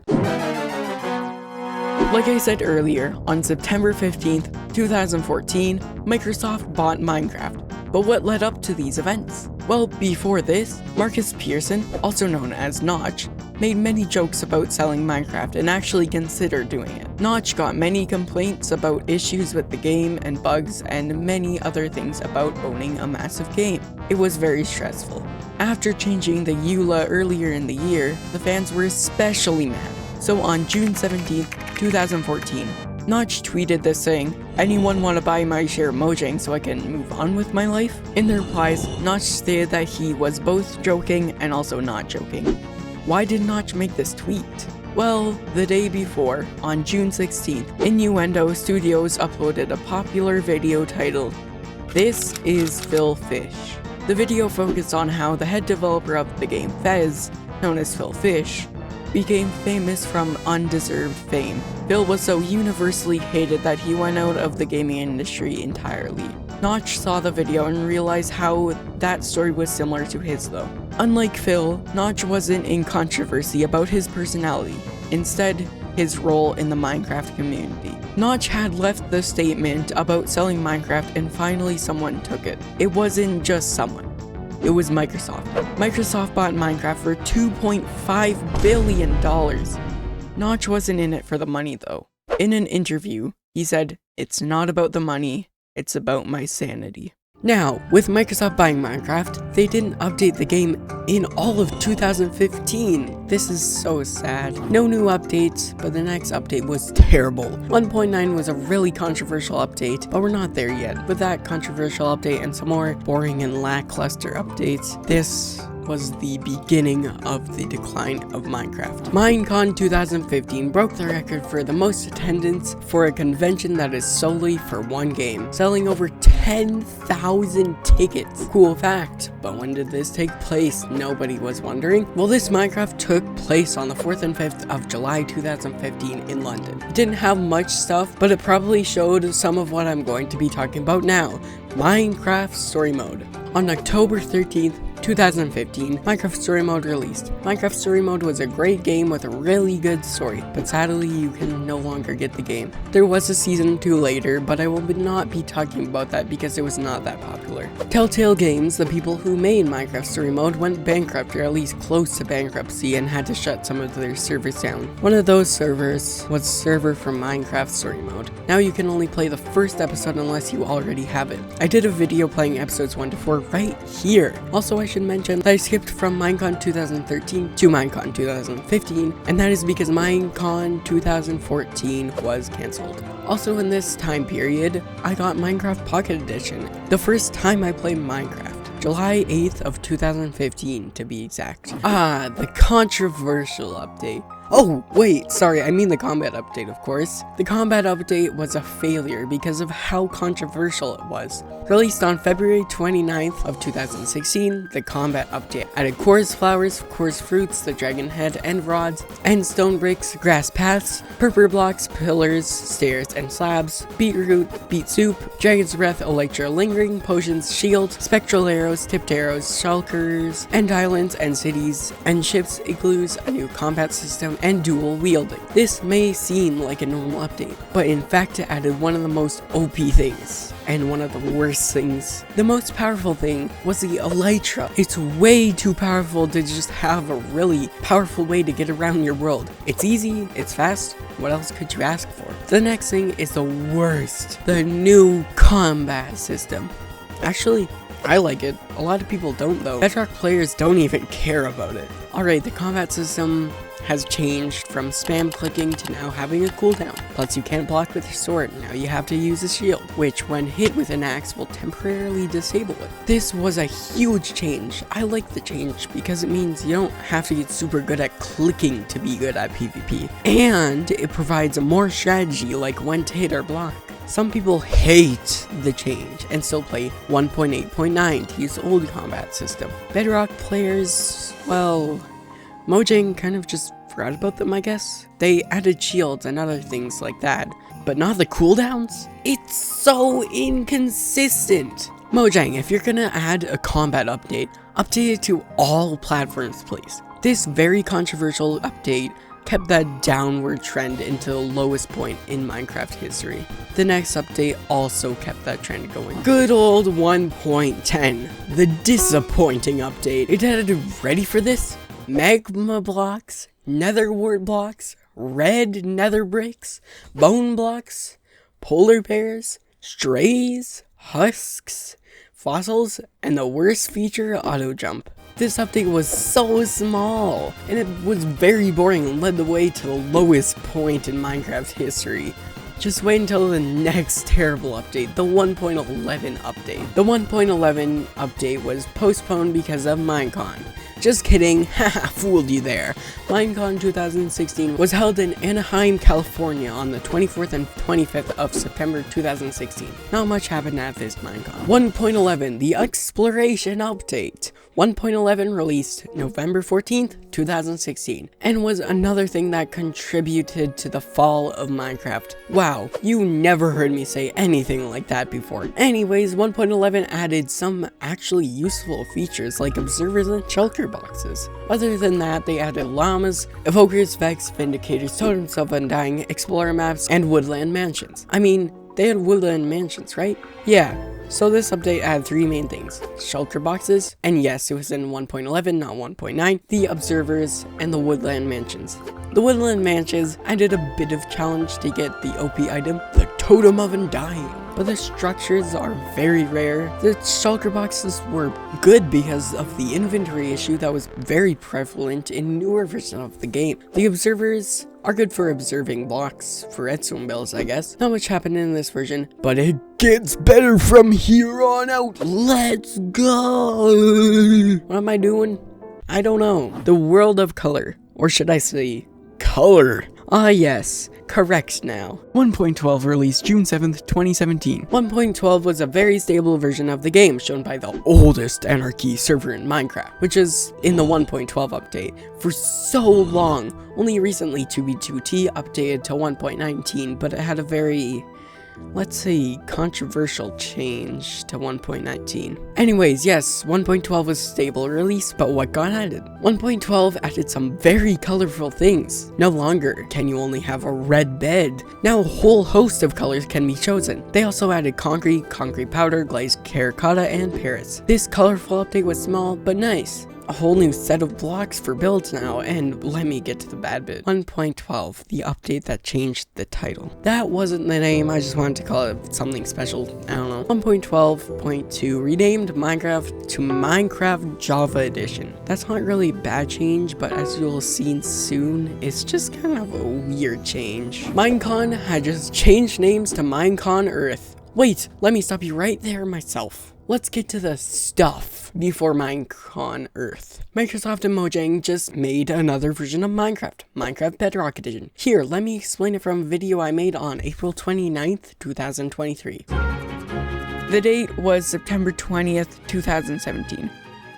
Like I said earlier, on September 15th, 2014, Microsoft bought Minecraft. But what led up to these events? Well, before this, Markus Persson, also known as Notch, made many jokes about selling Minecraft and actually considered doing it. Notch got many complaints about issues with the game and bugs and many other things about owning a massive game. It was very stressful. After changing the EULA earlier in the year, the fans were especially mad. So on June 17th, 2014, Notch tweeted this saying, "Anyone want to buy my share of Mojang so I can move on with my life?" In the replies, Notch stated that he was both joking and also not joking. Why did Notch make this tweet? Well, the day before, on June 16th, Innuendo Studios uploaded a popular video titled, "This is Phil Fish." The video focused on how the head developer of the game Fez, known as Phil Fish, became famous from undeserved fame. Phil was so universally hated that he went out of the gaming industry entirely. Notch saw the video and realized how that story was similar to his though. Unlike Phil, Notch wasn't in controversy about his personality, instead his role in the Minecraft community. Notch had left the statement about selling Minecraft and finally someone took it. It wasn't just someone. It was Microsoft. Microsoft bought Minecraft for $2.5 billion. Notch wasn't in it for the money though. In an interview, he said, "It's not about the money, it's about my sanity." Now, with Microsoft buying Minecraft, they didn't update the game in all of 2015. This is so sad. No new updates, but the next update was terrible. 1.9 was a really controversial update, but we're not there yet. With that controversial update and some more boring and lackluster updates, this was the beginning of the decline of Minecraft. Minecon 2015 broke the record for the most attendance for a convention that is solely for one game, selling over 10,000 tickets. Cool fact, but when did this take place? Nobody was wondering. Well, this Minecraft took place on the 4th and 5th of July 2015 in London. It didn't have much stuff, but it probably showed some of what I'm going to be talking about now. Minecraft Story Mode. On October 13th, 2015, Minecraft Story Mode released. Minecraft Story Mode was a great game with a really good story, but sadly you can no longer get the game. There was a season 2 later, but I will not be talking about that because it was not that popular. Telltale Games, the people who made Minecraft Story Mode, went bankrupt, or at least close to bankruptcy, and had to shut some of their servers down. One of those servers was server for Minecraft Story Mode. Now you can only play the first episode unless you already have it. I did a video playing episodes 1 to 4 right here. Also, I should mention that I skipped from Minecon 2013 to Minecon 2015, and that is because Minecon 2014 was cancelled. Also in this time period, I got Minecraft Pocket Edition, the first time I played Minecraft. July 8th of 2015 to be exact. The controversial update. Oh, wait, sorry, I mean the combat update, of course. The combat update was a failure because of how controversial it was. Released on February 29th of 2016, the combat update added chorus flowers, chorus fruits, the dragon head, and rods, and stone bricks, grass paths, purple blocks, pillars, stairs, and slabs, beetroot, beet soup, dragon's breath, elytra, lingering, potions, shield, spectral arrows, tipped arrows, shulkers, and islands, and cities, and ships, igloos, a new combat system, and dual wielding. This may seem like a normal update, but in fact it added one of the most OP things, and one of the worst things. The most powerful thing was the elytra. It's way too powerful to just have a really powerful way to get around your world. It's easy, it's fast, what else could you ask for? The next thing is the worst, the new combat system. Actually, I like it. A lot of people don't though. Bedrock players don't even care about it. Alright, the combat system has changed from spam clicking to now having a cooldown. Plus you can't block with your sword, now you have to use a shield, which when hit with an axe will temporarily disable it. This was a huge change. I like the change because it means you don't have to get super good at clicking to be good at PvP. And it provides more strategy like when to hit or block. Some people hate the change and still play 1.8.9 to use the old combat system. Bedrock players, well, Mojang kind of just forgot about them, I guess. They added shields and other things like that, but not the cooldowns? It's so inconsistent. Mojang, if you're gonna add a combat update, update it to all platforms, please. This very controversial update kept that downward trend into the lowest point in Minecraft history. The next update also kept that trend going. Good old 1.10, the disappointing update. It added, ready for this? Magma blocks, nether wart blocks, red nether bricks, bone blocks, polar bears, strays, husks, fossils, and the worst feature, auto jump. This update was so small, and it was very boring and led the way to the lowest point in Minecraft history. Just wait until the next terrible update, the 1.11 update. The 1.11 update was postponed because of Minecon. Just kidding, haha, fooled you there. Minecon 2016 was held in Anaheim, California on the 24th and 25th of September 2016. Not much happened at this Minecon. 1.11, the Exploration Update. 1.11 released November 14th, 2016, and was another thing that contributed to the fall of Minecraft. Wow, you never heard me say anything like that before. Anyways, 1.11 added some actually useful features like observers and shulker boxes. Other than that, they added llamas, evokers, vex, vindicators, totems of undying, explorer maps, and woodland mansions. I mean, they had woodland mansions, right? Yeah. So this update had three main things: shulker boxes, and yes, it was in 1.11, not 1.9, the observers, and the woodland mansions. The woodland mansions added a bit of challenge to get the OP item, the totem of undying. But the structures are very rare. The shulker boxes were good because of the inventory issue that was very prevalent in newer versions of the game. The observers are good for observing blocks for redstone bells, I guess. Not much happened in this version, but it gets better from here on out. Let's go! What am I doing? I don't know. The world of color, or should I say, color. Ah yes, correct now. 1.12 released June 7th, 2017. 1.12 was a very stable version of the game, shown by the oldest Anarchy server in Minecraft, which is in the 1.12 update for so long. Only recently 2b2t updated to 1.19, but it had a very, let's say, controversial change to 1.19. Anyways, yes, 1.12 was a stable release, but what got added? 1.12 added some very colorful things. No longer can you only have a red bed. Now a whole host of colors can be chosen. They also added concrete, concrete powder, glazed terracotta, and parrots. This colorful update was small, but nice. A whole new set of blocks for builds now, and let me get to the bad bit. 1.12, the update that changed the title. That wasn't the name, I just wanted to call it something special, I don't know. 1.12.2 renamed Minecraft to Minecraft Java Edition. That's not really a bad change, but as you'll see soon, it's just kind of a weird change. Minecon had just changed names to Minecon Earth. Wait, let me stop you right there myself. Let's get to the stuff before Minecon Earth. Microsoft and Mojang just made another version of Minecraft, Minecraft Bedrock Edition. Here, let me explain it from a video I made on April 29th, 2023. The date was September 20th, 2017.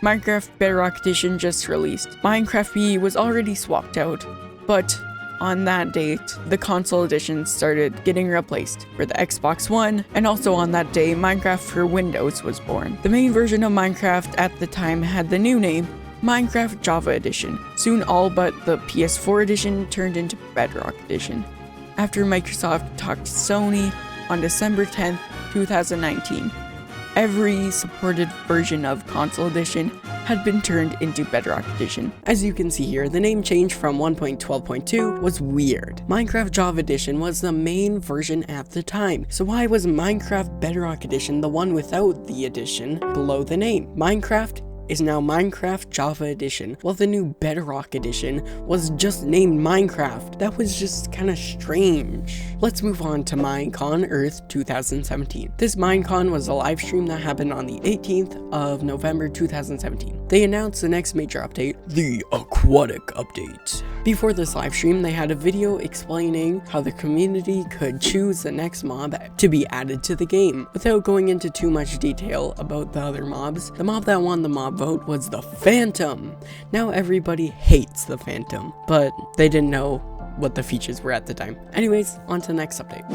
Minecraft Bedrock Edition just released. Minecraft B was already swapped out, but on that date, the console edition started getting replaced for the Xbox One, and also on that day, Minecraft for Windows was born. The main version of Minecraft at the time had the new name, Minecraft Java Edition. Soon all but the PS4 edition turned into Bedrock Edition, after Microsoft talked to Sony on December 10th, 2019. Every supported version of Console Edition had been turned into Bedrock Edition. As you can see here, the name change from 1.12.2 was weird. Minecraft Java Edition was the main version at the time, so why was Minecraft Bedrock Edition the one without the edition below the name? Minecraft is now Minecraft Java Edition, while the new Bedrock Edition was just named Minecraft. That was just kinda strange. Let's move on to Minecon Earth 2017. This Minecon was a live stream that happened on the 18th of November 2017. They announced the next major update, the Aquatic Update. Before this live stream, they had a video explaining how the community could choose the next mob to be added to the game. Without going into too much detail about the other mobs, the mob that won the mob vote was the Phantom. Now everybody hates the Phantom, but they didn't know what the features were at the time. Anyways, on to the next update.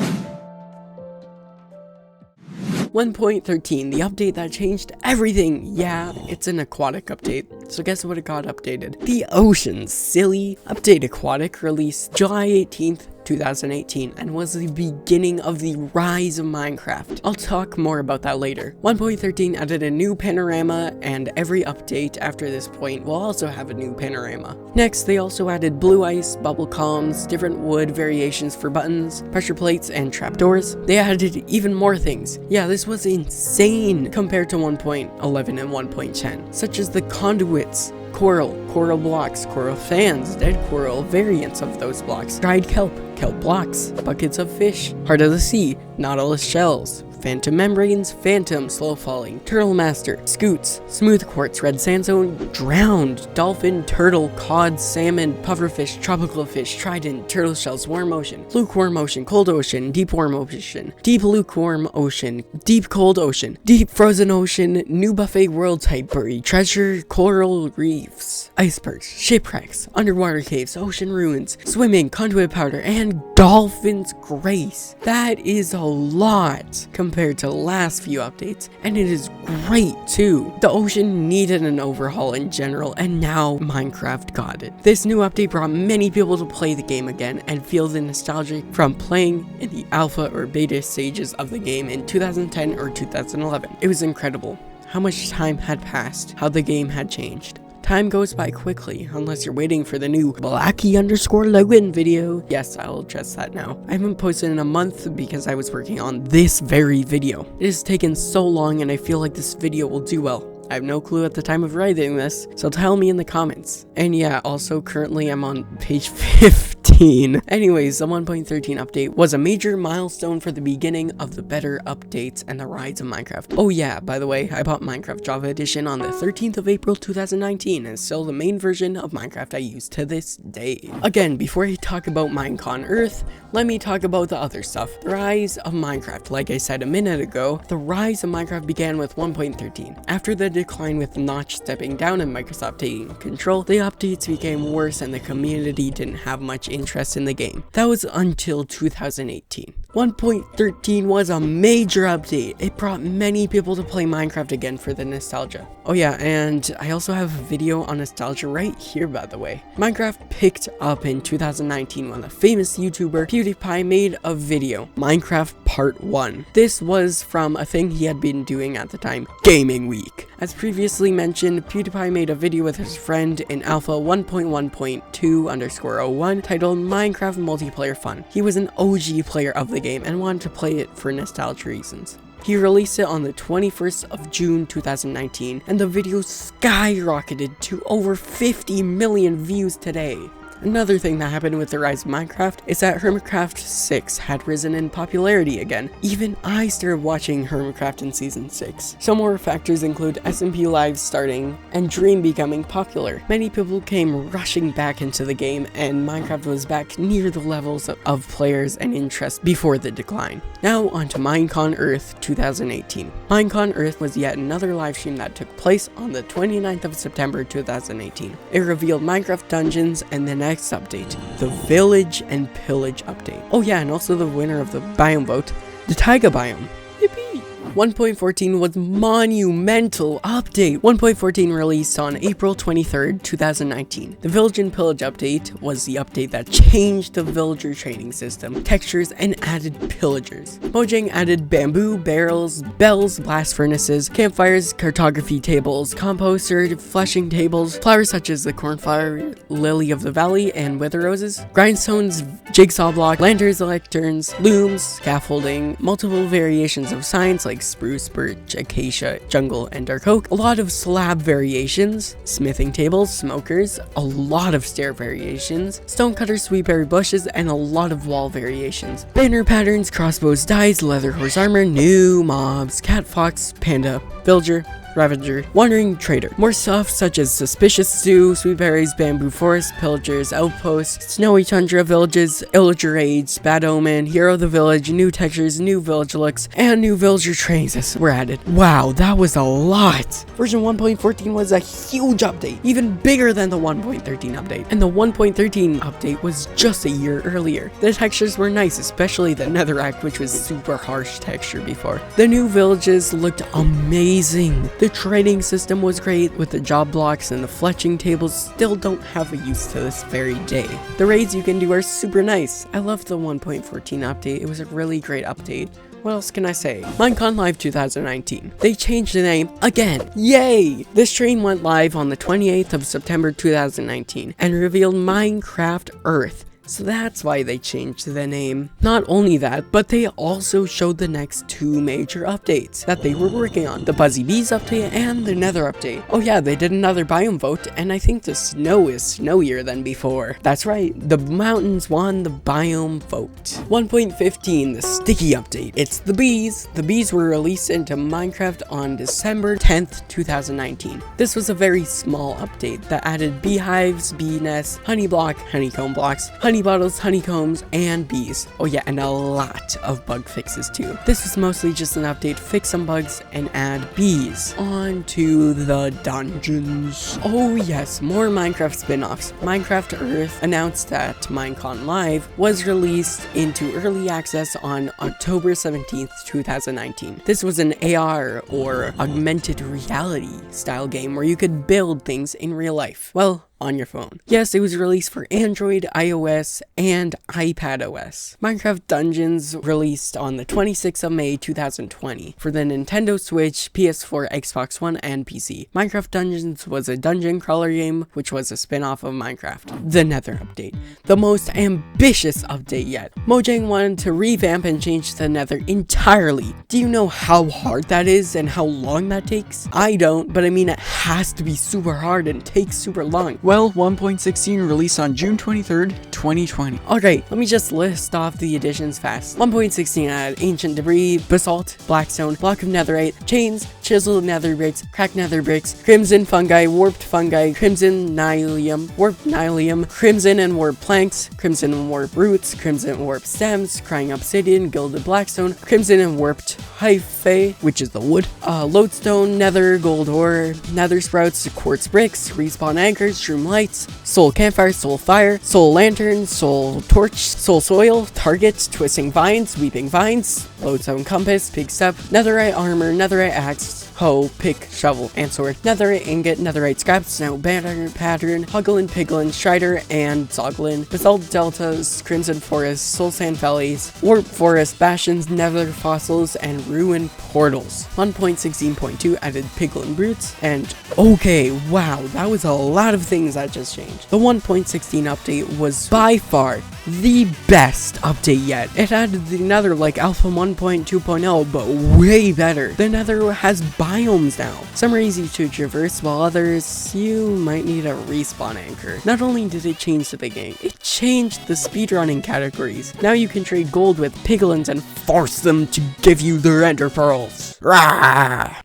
1.13, the update that changed everything. Yeah, it's an aquatic update. So guess what it got updated? The ocean, silly. Update Aquatic released July 18th, 2018, and was the beginning of the rise of Minecraft. I'll talk more about that later. 1.13 added a new panorama, and every update after this point will also have a new panorama. Next, they also added blue ice, bubble columns, different wood variations for buttons, pressure plates, and trapdoors. They added even more things. Yeah, this was insane compared to 1.11 and 1.10, such as the conduits, coral blocks, coral fans, dead coral, variants of those blocks, dried kelp blocks, buckets of fish, heart of the sea, nautilus shells, phantom membranes, phantom, slow falling, turtle master, scoots, smooth quartz, red sandstone, drowned, dolphin, turtle, cod, salmon, pufferfish, tropical fish, trident, turtle shells, warm ocean, lukewarm ocean, cold ocean, deep warm ocean, deep lukewarm ocean, deep cold ocean, deep frozen ocean, new buffet world type buried treasure, coral reefs, icebergs, shipwrecks, underwater caves, ocean ruins, swimming, conduit powder, and dolphin's grace. That is a lot compared to the last few updates, and it is great too. The ocean needed an overhaul in general, and now Minecraft got it. This new update brought many people to play the game again and feel the nostalgia from playing in the alpha or beta stages of the game in 2010 or 2011. It was incredible how much time had passed, how the game had changed. Time goes by quickly, unless you're waiting for the new Blackie_Logan video. Yes, I'll address that now. I haven't posted in a month because I was working on this very video. It has taken so long and I feel like this video will do well. I have no clue at the time of writing this, so tell me in the comments. And yeah, also currently I'm on page 15. Anyways, the 1.13 update was a major milestone for the beginning of the better updates and the rise of Minecraft. Oh yeah, by the way, I bought Minecraft Java Edition on the 13th of April 2019 and it's still the main version of Minecraft I use to this day. Again, before I talk about Minecon Earth, let me talk about the other stuff. The rise of Minecraft. Like I said a minute ago, the rise of Minecraft began with 1.13. After the decline with Notch stepping down and Microsoft taking control, the updates became worse and the community didn't have much interest in the game. That was until 2018. 1.13 was a major update. It brought many people to play Minecraft again for the nostalgia. Oh yeah, and I also have a video on nostalgia right here, by the way. Minecraft picked up in 2019 when a famous YouTuber, PewDiePie, made a video, Minecraft Part 1. This was from a thing he had been doing at the time, Gaming Week. As previously mentioned, PewDiePie made a video with his friend in Alpha 1.1.2_01 titled Minecraft Multiplayer Fun. He was an OG player of the game and wanted to play it for nostalgia reasons. He released it on the 21st of June 2019, and the video skyrocketed to over 50 million views today. Another thing that happened with the rise of Minecraft is that Hermitcraft 6 had risen in popularity again. Even I started watching Hermitcraft in Season 6. Some more factors include SMP Live starting and Dream becoming popular. Many people came rushing back into the game and Minecraft was back near the levels of players and interest before the decline. Now on to Minecon Earth 2018. Minecon Earth was yet another livestream that took place on the 29th of September 2018. It revealed Minecraft dungeons and the next update, the Village and Pillage update. Oh yeah, and also the winner of the biome vote, the Taiga biome. Yippee! 1.14 was monumental update. 1.14 released on April 23rd, 2019. The Village and Pillage update was the update that changed the villager trading system, textures, and added pillagers. Mojang added bamboo, barrels, bells, blast furnaces, campfires, cartography tables, composter, flushing tables, flowers such as the cornflower, lily of the valley, and wither roses, grindstones, jigsaw block, lanterns, lecterns, looms, scaffolding, multiple variations of signs like spruce, birch, acacia, jungle, and dark oak, a lot of slab variations, smithing tables, smokers, a lot of stair variations, stonecutter, sweetberry bushes, and a lot of wall variations, banner patterns, crossbows, dies, leather horse armor, new mobs, cat, fox, panda, villager, Ravager, Wandering Trader. More stuff such as Suspicious Stew, Sweetberries, Bamboo Forest, Pillagers, Outposts, Snowy Tundra Villages, Illager Raids, Bad Omen, Hero of the Village, new textures, new village looks, and new villager trains were added. Wow, that was a lot! Version 1.14 was a huge update, even bigger than the 1.13 update, and the 1.13 update was just a year earlier. The textures were nice, especially the Netherrack, which was super harsh texture before. The new villages looked amazing. The trading system was great, with the job blocks and the fletching tables still don't have a use to this very day. The raids you can do are super nice. I love the 1.14 update, it was a really great update. What else can I say? Minecon Live 2019. They changed the name again. Yay! This stream went live on the 28th of September 2019 and revealed Minecraft Earth. So that's why they changed the name. Not only that, but they also showed the next two major updates that they were working on. The Buzzy Bees update and the Nether update. Oh yeah, they did another biome vote, and I think the snow is snowier than before. That's right, the mountains won the biome vote. 1.15, the Sticky update. It's the bees. The bees were released into Minecraft on December 10th, 2019. This was a very small update that added beehives, bee nests, honey block, honeycomb blocks, honey bottles, honeycombs, and bees. Oh yeah, and a lot of bug fixes too. This was mostly just an update, fix some bugs, and add bees. On to the dungeons. Oh yes, more Minecraft spin-offs. Minecraft Earth announced that Minecon Live was released into early access on October 17th, 2019. This was an AR, or augmented reality style game where you could build things in real life. Well, on your phone. Yes, it was released for Android, iOS, and iPadOS. Minecraft Dungeons released on the 26th of May 2020 for the Nintendo Switch, PS4, Xbox One, and PC. Minecraft Dungeons was a dungeon crawler game, which was a spin-off of Minecraft. The Nether update. The most ambitious update yet. Mojang wanted to revamp and change the Nether entirely. Do you know how hard that is and how long that takes? I don't, but I mean it has to be super hard and takes super long. Well, 1.16 released on June 23rd, 2020. Alright, let me just list off the additions fast. 1.16 added ancient debris, basalt, blackstone, block of netherite, chains, chiseled nether bricks, cracked nether bricks, crimson fungi, warped fungi, crimson nylium, warped nylium, crimson and warped planks, crimson and warped roots, crimson and warped stems, crying obsidian, gilded blackstone, crimson and warped hyphae, which is the wood, lodestone, nether, gold ore, nether sprouts, quartz bricks, respawn anchors, shroom lights, soul campfire, soul fire, soul lantern, soul torch, soul soil, target, twisting vines, weeping vines, lodestone compass, pig step, netherite armor, netherite axe, hoe, pick, shovel, and sword, netherite ingot, netherite scrap, snow banner, pattern, huglin, piglin, strider, and zoglin, basalt deltas, crimson forest, soul sand valleys, warp forest, bastions, nether fossils, and ruin portals. 1.16.2 added piglin brutes, and okay, wow, that was a lot of things that just changed. The 1.16 update was by far the best update yet. It added the Nether like Alpha 1.2.0, but way better. The Nether has biomes now. Some are easy to traverse, while others, you might need a respawn anchor. Not only did it change the game, it changed the speedrunning categories. Now you can trade gold with piglins and force them to give you their ender pearls. Rah!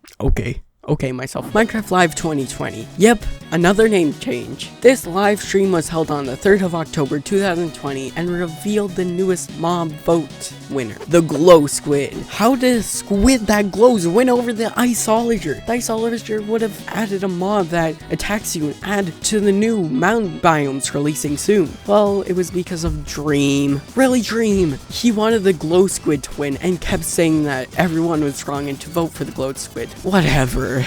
Okay, myself. Minecraft Live 2020. Yep, another name change. This live stream was held on the 3rd of October 2020 and revealed the newest mob vote winner, the glow squid. How does squid that glows win over the isolager? The isolager would have added a mob that attacks you and add to the new mountain biomes releasing soon. Well, it was because of Dream. Really, Dream. He wanted the glow squid to win and kept saying that everyone was wrong and to vote for the glow squid. Whatever.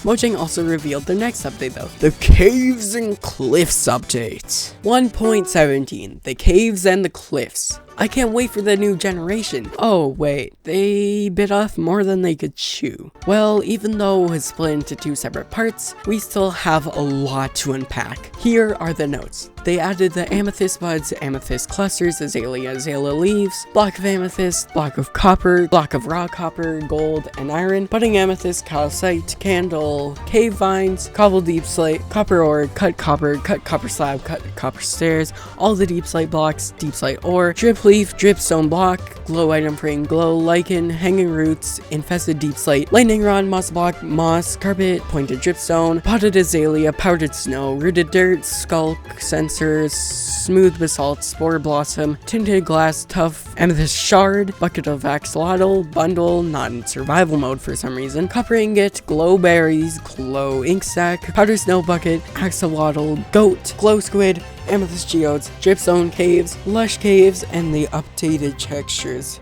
Mojang also revealed their next update though, the Caves and Cliffs update. 1.17, the Caves and the Cliffs. I can't wait for the new generation. Oh wait, they bit off more than they could chew. Well, even though it was split into two separate parts, we still have a lot to unpack. Here are the notes. They added the amethyst buds, amethyst clusters, azalea leaves, block of amethyst, block of copper, block of raw copper, gold, and iron, budding amethyst, calcite, candle, cave vines, cobble deep slate, copper ore, cut copper slab, cut copper stairs, all the deep slate blocks, deep slate ore, drip leaf, drip stone block, glow item frame, glow lichen, hanging roots, infested deep slate, lightning rod, moss block, moss, carpet, pointed dripstone, potted azalea, powdered snow, rooted dirt, skulk, sensors, smooth basalt, spore blossom, tinted glass, tough, amethyst shard, bucket of axolotl, bundle, not in survival mode for some reason, copper ingot, glow berries, glow ink sac, powdered snow bucket, axolotl, goat, glow squid, amethyst geodes, dripstone caves, lush caves, and the updated textures.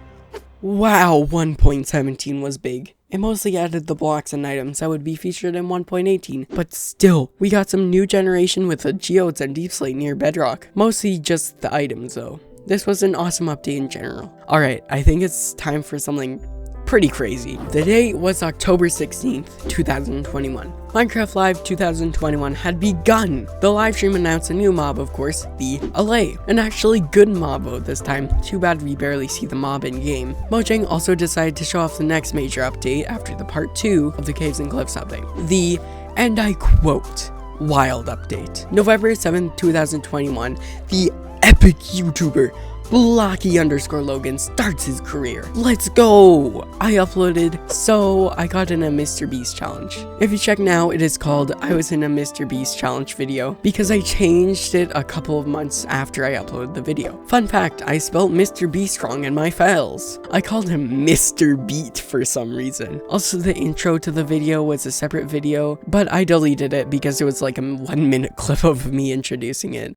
Wow, 1.17 was big. It mostly added the blocks and items that would be featured in 1.18, but still, we got some new generation with the geodes and deep slate near bedrock. Mostly just the items though. This was an awesome update in general. Alright, I think it's time for something pretty crazy. The date was October 16th, 2021. Minecraft Live 2021 had begun. The live stream announced a new mob, of course, the Allay. An actually good mob vote this time. Too bad we barely see the mob in game. Mojang also decided to show off the next major update after the part 2 of the Caves and Cliffs update. The, and I quote, wild update. November 7th, 2021, the epic YouTuber Blocky_Logan starts his career. Let's go! I uploaded, so I got in a MrBeast challenge. If you check now, it is called I was in a MrBeast challenge video because I changed it a couple of months after I uploaded the video. Fun fact, I spelled MrBeast wrong in my files. I called him Mr. Beat for some reason. Also, the intro to the video was a separate video, but I deleted it because it was like a 1-minute clip of me introducing it.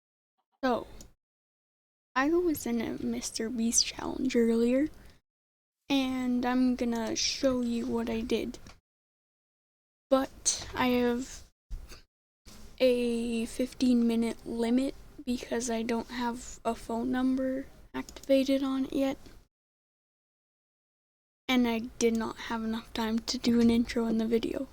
So, I was in a MrBeast challenge earlier, and I'm gonna show you what I did. But I have a 15-minute limit because I don't have a phone number activated on it yet. And I did not have enough time to do an intro in the video.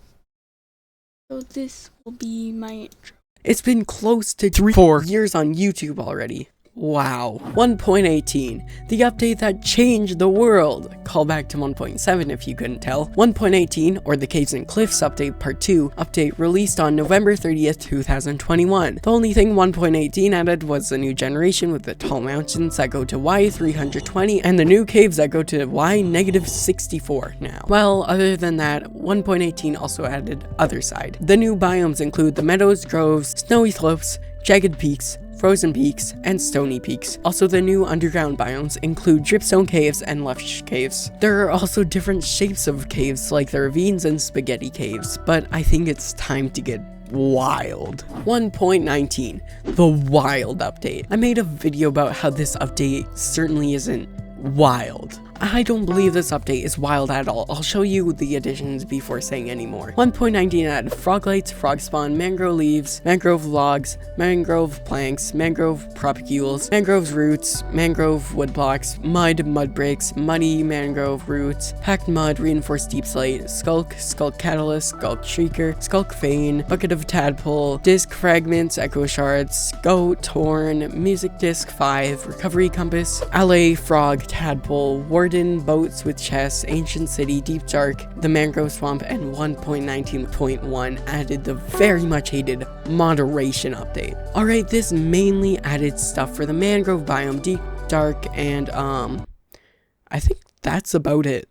So this will be my intro. It's been close to 4 years on YouTube already. Wow. 1.18, the update that changed the world. Call back to 1.7 if you couldn't tell. 1.18, or the Caves and Cliffs update part 2, update released on November 30th, 2021. The only thing 1.18 added was the new generation with the tall mountains that go to Y320 and the new caves that go to Y-64 now. Well, other than that, 1.18 also added Other Side. The new biomes include the meadows, groves, snowy slopes, jagged peaks, frozen peaks, and stony peaks. Also, the new underground biomes include dripstone caves and lush caves. There are also different shapes of caves like the ravines and spaghetti caves, but I think it's time to get wild. 1.19, the wild update. I made a video about how this update certainly isn't wild. I don't believe this update is wild at all. I'll show you the additions before saying any more. 1.19 added frog lights, frog spawn, mangrove leaves, mangrove logs, mangrove planks, mangrove propagules, mangrove roots, mangrove wood blocks, mud bricks, muddy mangrove roots, packed mud, reinforced deep slate, skulk catalyst, skulk shrieker, skulk vein, bucket of tadpole, disc fragments, echo shards, goat, torn, music disc 5, recovery compass, alley, frog, tadpole, warden, boats with chests, ancient city, deep dark, the mangrove swamp, and 1.19.1 added the very much hated moderation update. Alright, this mainly added stuff for the mangrove biome, deep dark, and I think that's about it.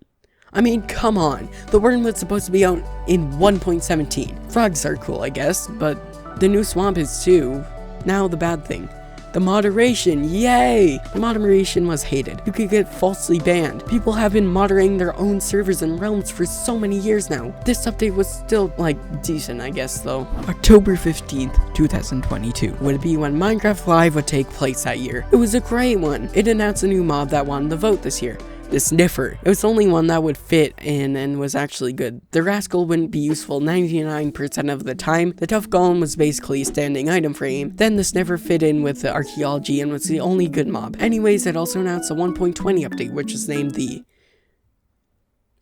I mean, come on, the worm was supposed to be out in 1.17. Frogs are cool, I guess, but the new swamp is too. Now the bad thing. The moderation, yay! The moderation was hated. You could get falsely banned. People have been moderating their own servers and realms for so many years now. This update was still, like, decent, I guess, though. October 15th, 2022 would be when Minecraft Live would take place that year. It was a great one. It announced a new mob that won the vote this year. The Sniffer. It was the only one that would fit in and was actually good. The Rascal wouldn't be useful 99% of the time. The Tough Golem was basically a standing item frame. Then the Sniffer fit in with the Archaeology and was the only good mob. Anyways, it also announced a 1.20 update, which is named the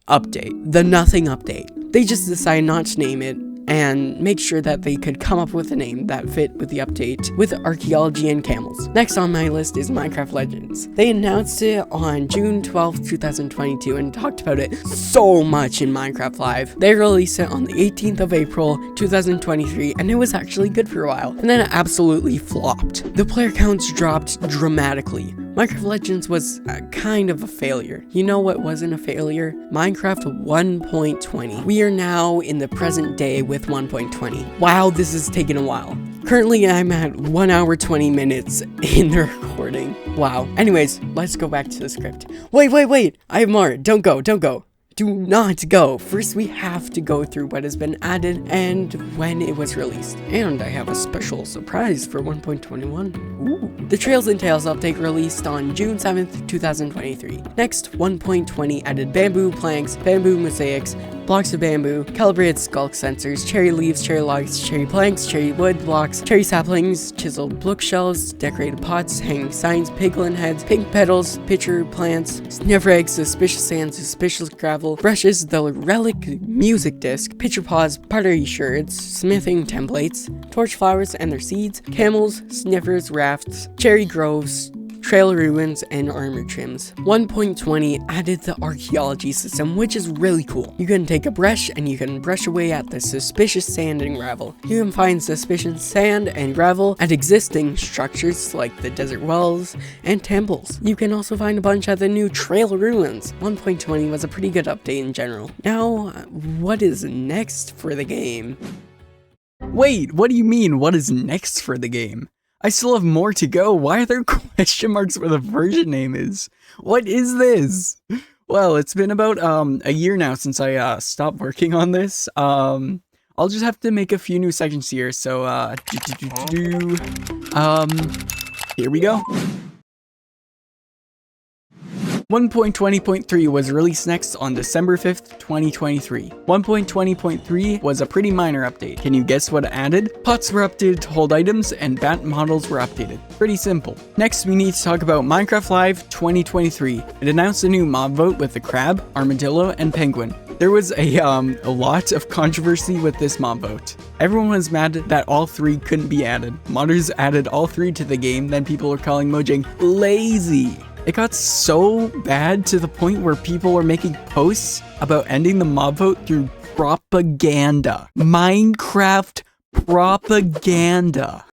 Update. The Nothing Update. They just decided not to name it and make sure that they could come up with a name that fit with the update with archaeology and camels. Next on my list is Minecraft Legends. They announced it on June 12th, 2022 and talked about it so much in Minecraft Live. They released it on the 18th of April, 2023 and it was actually good for a while. And then it absolutely flopped. The player counts dropped dramatically. Minecraft Legends was kind of a failure. You know what wasn't a failure? Minecraft 1.20. We are now in the present day with 1.20. Wow, this has taken a while. Currently, I'm at 1 hour 20 minutes in the recording. Wow. Anyways, let's go back to the script. Wait. I have more. Don't go. Do not go. First, we have to go through what has been added and when it was released. And I have a special surprise for 1.21. Ooh. The Trails and Tales update released on June 7th, 2023. Next, 1.20 added bamboo planks, bamboo mosaics, blocks of bamboo, calibrated skulk sensors, cherry leaves, cherry logs, cherry planks, cherry wood blocks, cherry saplings, chiseled bookshelves, decorated pots, hanging signs, piglin heads, pink petals, pitcher plants, sniffer eggs, suspicious sand, suspicious gravel, brushes, the relic music disc, pitcher paws, pottery sherds, smithing templates, torch flowers and their seeds, camels, sniffers, rafts, cherry groves, trail ruins, and armor trims. 1.20 added the archaeology system, which is really cool. You can take a brush and you can brush away at the suspicious sand and gravel. You can find suspicious sand and gravel at existing structures like the desert wells and temples. You can also find a bunch at the new trail ruins. 1.20 was a pretty good update in general. Now, what is next for the game? Wait, what do you mean, what is next for the game? I still have more to go. Why are there question marks where the version name is? What is this? Well, it's been about a year now since I stopped working on this. I'll just have to make a few new sections here. So here we go. 1.20.3 was released next on December 5th, 2023. 1.20.3 was a pretty minor update. Can you guess what it added? Pots were updated to hold items, and bat models were updated. Pretty simple. Next, we need to talk about Minecraft Live 2023. It announced a new mob vote with the crab, armadillo, and penguin. There was a lot of controversy with this mob vote. Everyone was mad that all three couldn't be added. Modders added all three to the game, then people were calling Mojang lazy. It got so bad to the point where people were making posts about ending the mob vote through propaganda. Minecraft propaganda.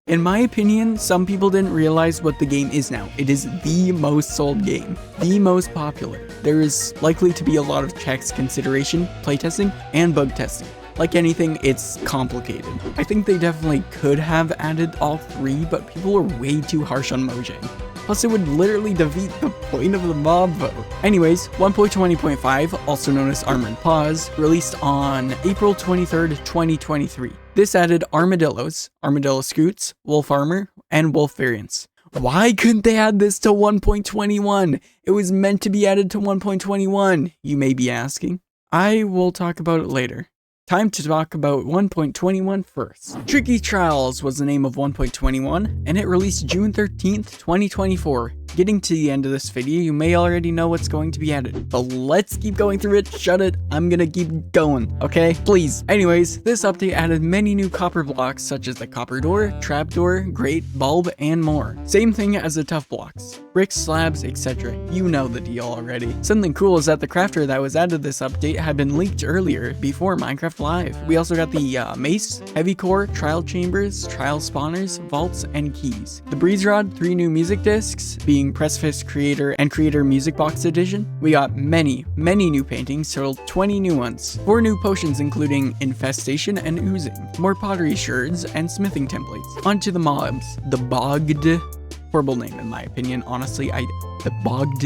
In my opinion, some people didn't realize what the game is now. It is the most sold game, the most popular. There is likely to be a lot of checks, consideration, playtesting, and bug testing. Like anything, it's complicated. I think they definitely could have added all three, but people were way too harsh on Mojang. Plus, it would literally defeat the point of the mob vote. Anyways, 1.20.5, also known as Armored Paws, released on April 23rd, 2023. This added armadillos, armadillo scoots, wolf armor, and wolf variants. Why couldn't they add this to 1.21? It was meant to be added to 1.21, you may be asking. I will talk about it later. Time to talk about 1.21 first. Tricky Trials was the name of 1.21, and it released June 13th, 2024. Getting to the end of this video, you may already know what's going to be added, but let's keep going through it. Shut it, I'm gonna keep going, okay? Please. Anyways, this update added many new copper blocks such as the copper door, trapdoor, grate, bulb, and more. Same thing as the tough blocks. Bricks, slabs, etc. You know the deal already. Something cool is that the crafter that was added this update had been leaked earlier before Minecraft Live. We also got the mace, heavy core, trial chambers, trial spawners, vaults, and keys. The breeze rod, 3 new music discs, being Precipice Creator and Creator Music Box Edition. We got many new paintings, total 20 new ones. 4 new potions including Infestation and Oozing, more pottery sherds, and smithing templates. Onto the mobs. The Bogged, horrible name in my opinion, honestly. The Bogged,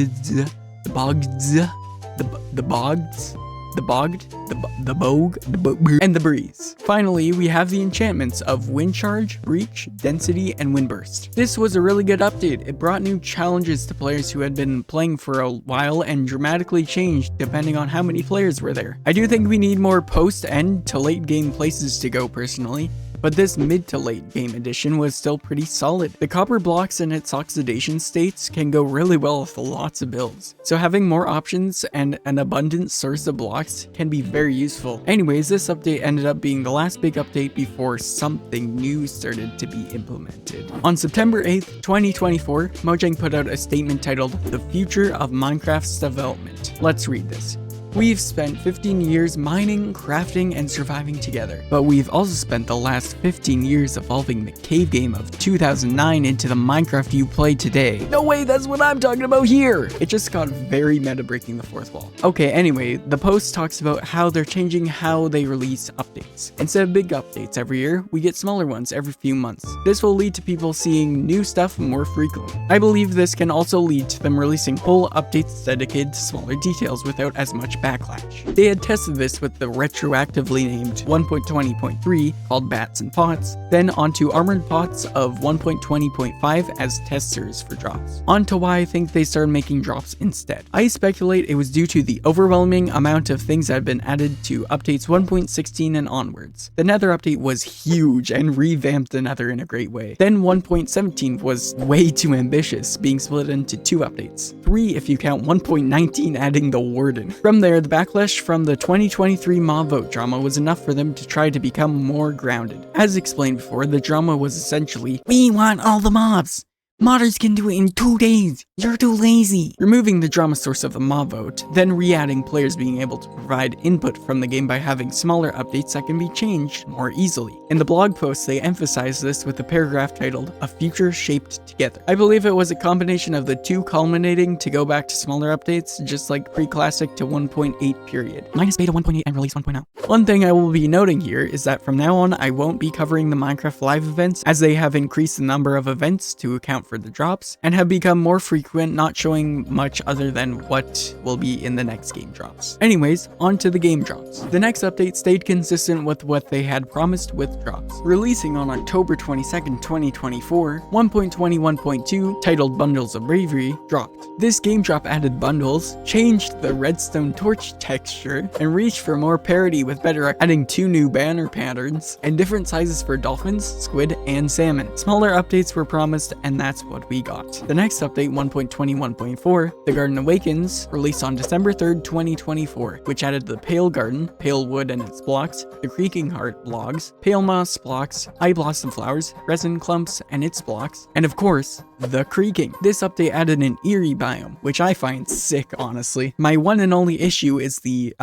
and the breeze. Finally, we have the enchantments of Wind Charge, Breach, Density, and Windburst. This was a really good update. It brought new challenges to players who had been playing for a while and dramatically changed depending on how many players were there. I do think we need more post-end to late game places to go personally, but this mid to late game edition was still pretty solid. The copper blocks and its oxidation states can go really well with lots of builds, so having more options and an abundant source of blocks can be very useful. Anyways, this update ended up being the last big update before something new started to be implemented. On September 8th, 2024, Mojang put out a statement titled "The Future of Minecraft's Development." Let's read this. We've spent 15 years mining, crafting, and surviving together, but we've also spent the last 15 years evolving the cave game of 2009 into the Minecraft you play today. No way, that's what I'm talking about here! It just got very meta breaking the fourth wall. Okay, anyway, the post talks about how they're changing how they release updates. Instead of big updates every year, we get smaller ones every few months. This will lead to people seeing new stuff more frequently. I believe this can also lead to them releasing whole updates dedicated to smaller details without as much backlash. They had tested this with the retroactively named 1.20.3 called Bats and Pots, then onto Armored Pots of 1.20.5 as testers for drops. On to why I think they started making drops instead. I speculate it was due to the overwhelming amount of things that had been added to updates 1.16 and onwards. The Nether update was huge and revamped the Nether in a great way. Then 1.17 was way too ambitious, being split into 2 updates. 3 if you count 1.19 adding the Warden. From there, the backlash from the 2023 mob vote drama was enough for them to try to become more grounded. As explained before, the drama was essentially, "We want all the mobs! Modders can do it in 2 days. You're too lazy." Removing the drama source of the mob vote, then re-adding players being able to provide input from the game by having smaller updates that can be changed more easily. In the blog post, they emphasized this with a paragraph titled, "A Future Shaped Together." I believe it was a combination of the 2 culminating to go back to smaller updates, just like PreClassic to 1.8 period. Minus beta 1.8 and release 1.0. One thing I will be noting here is that from now on, I won't be covering the Minecraft Live events, as they have increased the number of events to account for the drops, and have become more frequent, not showing much other than what will be in the next game drops. Anyways, on to the game drops. The next update stayed consistent with what they had promised with drops. Releasing on October 22nd, 2024, 1.21.2, titled Bundles of Bravery, dropped. This game drop added bundles, changed the redstone torch texture, and reached for more parity with Bedrock, adding 2 new banner patterns, and different sizes for dolphins, squid, and salmon. Smaller updates were promised, and that's what we got. The next update, 1.21.4, The Garden Awakens, released on December 3rd, 2024, which added the Pale Garden, Pale Wood and its blocks, the Creaking Heart blocks, Pale Moss blocks, High Blossom Flowers, Resin Clumps and its blocks, and of course, the creaking. This update added an eerie biome, which I find sick, honestly. My one and only issue is the,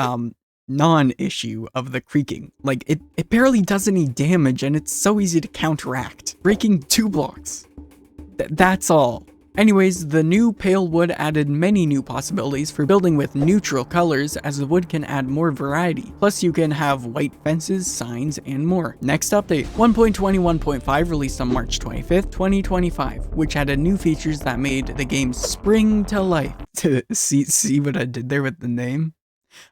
non-issue of the creaking. Like, it barely does any damage and it's so easy to counteract. Breaking 2 blocks. That's all. Anyways, the new Pale Wood added many new possibilities for building with neutral colors, as the wood can add more variety. Plus you can have white fences, signs, and more. Next update, 1.21.5 released on March 25th, 2025, which added new features that made the game spring to life. See what I did there with the name?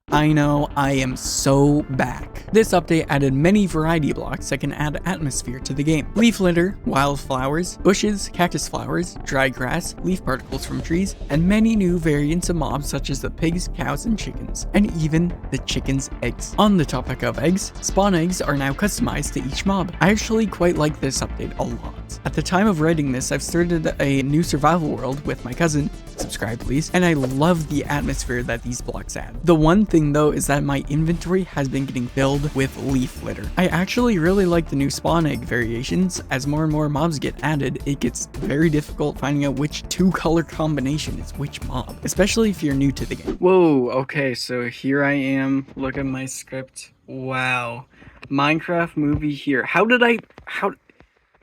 I know, I am so back. This update added many variety blocks that can add atmosphere to the game. Leaf litter, wildflowers, bushes, cactus flowers, dry grass, leaf particles from trees, and many new variants of mobs such as the pigs, cows, and chickens, and even the chicken's eggs. On the topic of eggs, spawn eggs are now customized to each mob. I actually quite like this update a lot. At the time of writing this, I've started a new survival world with my cousin, subscribe please, and I love the atmosphere that these blocks add. The one thing though is that my inventory has been getting filled with leaf litter. I actually really like the new spawn egg variations. As more and more mobs get added, it gets very difficult finding out which 2-color combination is which mob, especially if you're new to the game. Whoa, okay, so here I am, look at my script. Wow. Minecraft movie here.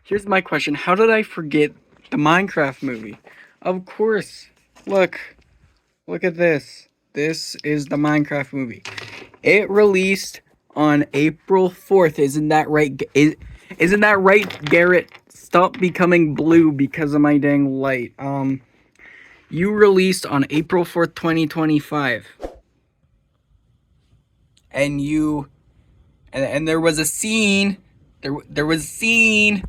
Here's my question, how did I forget the Minecraft movie? Of course, look at this. This is the Minecraft movie. It released on April 4th. Isn't that right? Isn't that right, Garrett? Stop becoming blue because of my dang light. You released on April 4th, 2025. And there was a scene. There was a scene.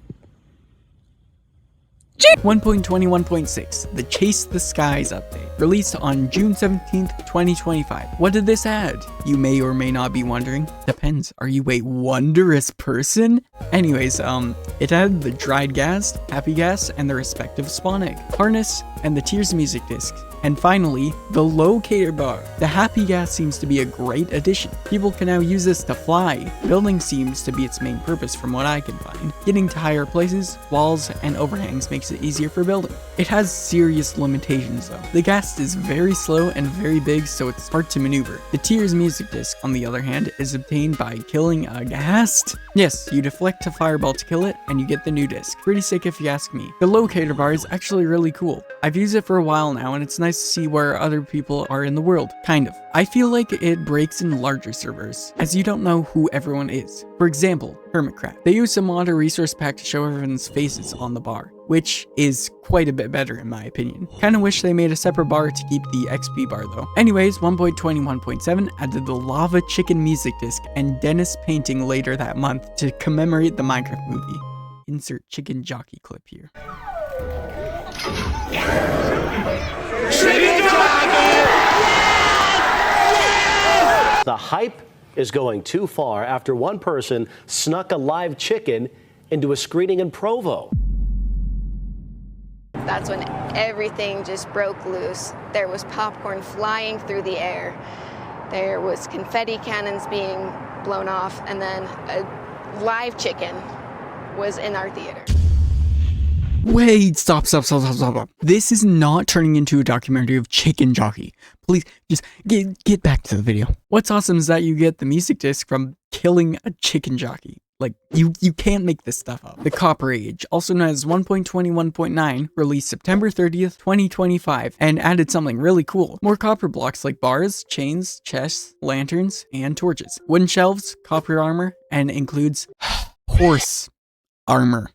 1.21.6, the Chase the Skies update, released on June 17th, 2025. What did this add? You may or may not be wondering. Depends, are you a wondrous person? Anyways, it added the dried ghast, happy ghast, and the respective spawn egg, harness, and the Tears music disc. And finally, the locator bar. The happy ghast seems to be a great addition. People can now use this to fly. Building seems to be its main purpose from what I can find. Getting to higher places, walls, and overhangs makes it easier for building. It has serious limitations though. The ghast is very slow and very big, so it's hard to maneuver. The Tears music disc, on the other hand, is obtained by killing a ghast. Yes, you deflect a fireball to kill it, and you get the new disc. Pretty sick if you ask me. The locator bar is actually really cool. I've used it for a while now, and it's nice to see where other people are in the world. Kind of. I feel like it breaks in larger servers, as you don't know who everyone is. For example, Hermitcraft. They use some modder resource pack to show everyone's faces on the bar, which is quite a bit better in my opinion. Kinda wish they made a separate bar to keep the XP bar though. Anyways, 1.21.7 added the lava chicken music disc and Dennis painting later that month to commemorate the Minecraft movie. Insert chicken jockey clip here. The hype is going too far after one person snuck a live chicken into a screening in Provo. That's when everything just broke loose. There was popcorn flying through the air. There was confetti cannons being blown off, and then a live chicken was in our theater. Wait, stop. This is not turning into a documentary of Chicken Jockey. Please, just get back to the video. What's awesome is that you get the music disc from killing a chicken jockey. Like, you can't make this stuff up. The Copper Age, also known as 1.21.9, released September 30th, 2025, and added something really cool. More copper blocks like bars, chains, chests, lanterns, and torches. Wooden shelves, copper armor, and includes horse armor.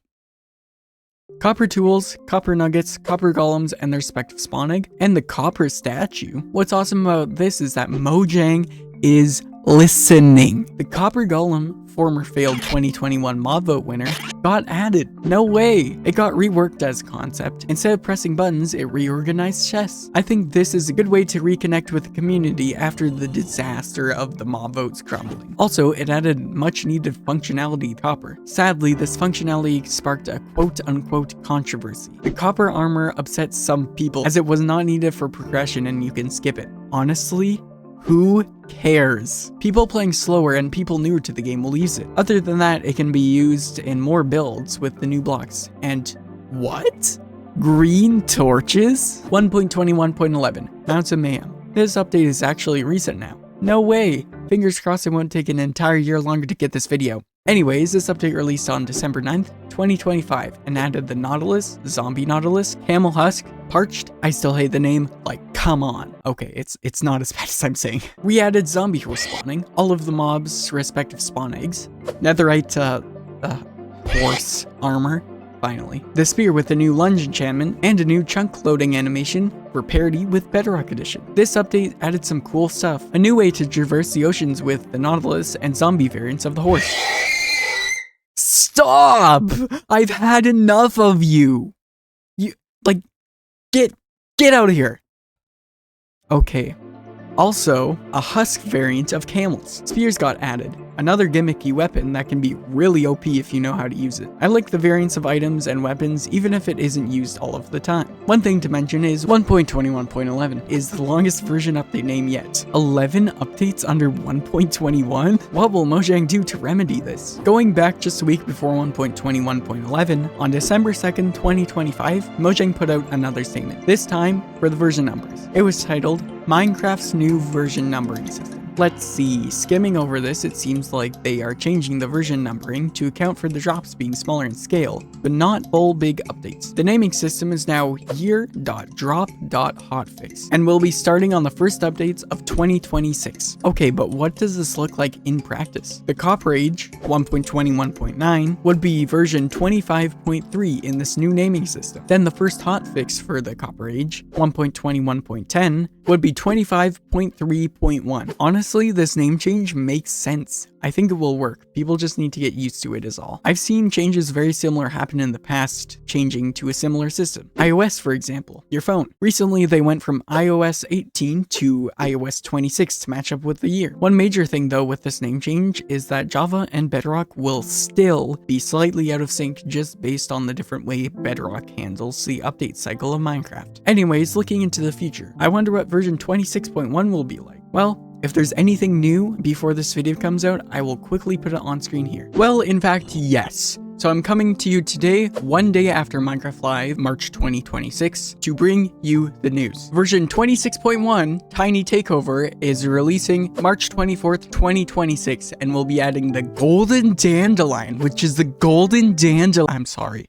Copper tools, copper nuggets, copper golems and their respective spawn egg, and the copper statue. What's awesome about this is that Mojang is listening. The copper golem, former failed 2021 mob vote winner, got added. No way! It got reworked as a concept. Instead of pressing buttons, it reorganized chests. I think this is a good way to reconnect with the community after the disaster of the mob votes crumbling. Also, it added much needed functionality to copper. Sadly, this functionality sparked a quote-unquote controversy. The copper armor upset some people as it was not needed for progression and you can skip it. Honestly, who cares? People playing slower and people newer to the game will use it. Other than that, it can be used in more builds with the new blocks. And what? Green torches? 1.21.11, Mountain Mayhem. This update is actually recent now. No way! Fingers crossed it won't take an entire year longer to get this video. Anyways, this update released on December 9th, 2025, and added the Nautilus, Zombie Nautilus, Camel Husk, Parched, I still hate the name, like come on. Okay, it's not as bad as I'm saying. We added zombie horse spawning, all of the mobs' respective spawn eggs, netherite horse armor, finally, the spear with a new lunge enchantment, and a new chunk loading animation for parity with Bedrock Edition. This update added some cool stuff, a new way to traverse the oceans with the Nautilus and zombie variants of the horse. Stop! I've had enough of you! Get out of here! Okay. Also, a husk variant of camels. Spears got added, another gimmicky weapon that can be really OP if you know how to use it. I like the variants of items and weapons even if it isn't used all of the time. One thing to mention is 1.21.11 is the longest version update name yet. 11 updates under 1.21? What will Mojang do to remedy this? Going back just a week before 1.21.11, on December 2nd, 2025, Mojang put out another statement, this time for the version numbers. It was titled, Minecraft's new version numbering system. Let's see, skimming over this, it seems like they are changing the version numbering to account for the drops being smaller in scale, but not full big updates. The naming system is now year.drop.hotfix, and will be starting on the first updates of 2026. Okay, but what does this look like in practice? The Copper Age, 1.21.9, would be version 25.3 in this new naming system. Then the first hotfix for the Copper Age, 1.21.10, would be 25.3.1. Honestly, this name change makes sense. I think it will work. People just need to get used to it is all. I've seen changes very similar happen in the past, changing to a similar system. iOS, for example, your phone. Recently, they went from iOS 18 to iOS 26 to match up with the year. One major thing though with this name change is that Java and Bedrock will still be slightly out of sync just based on the different way Bedrock handles the update cycle of Minecraft. Anyways, looking into the future, I wonder what version 26.1 will be like. Well, if there's anything new before this video comes out, I will quickly put it on screen here. Well, in fact, yes. So I'm coming to you today, one day after Minecraft Live, March 2026, to bring you the news. Version 26.1, Tiny Takeover, is releasing March 24th, 2026, and we'll be adding the Golden Dandelion, which is the Golden Dandelion. I'm sorry.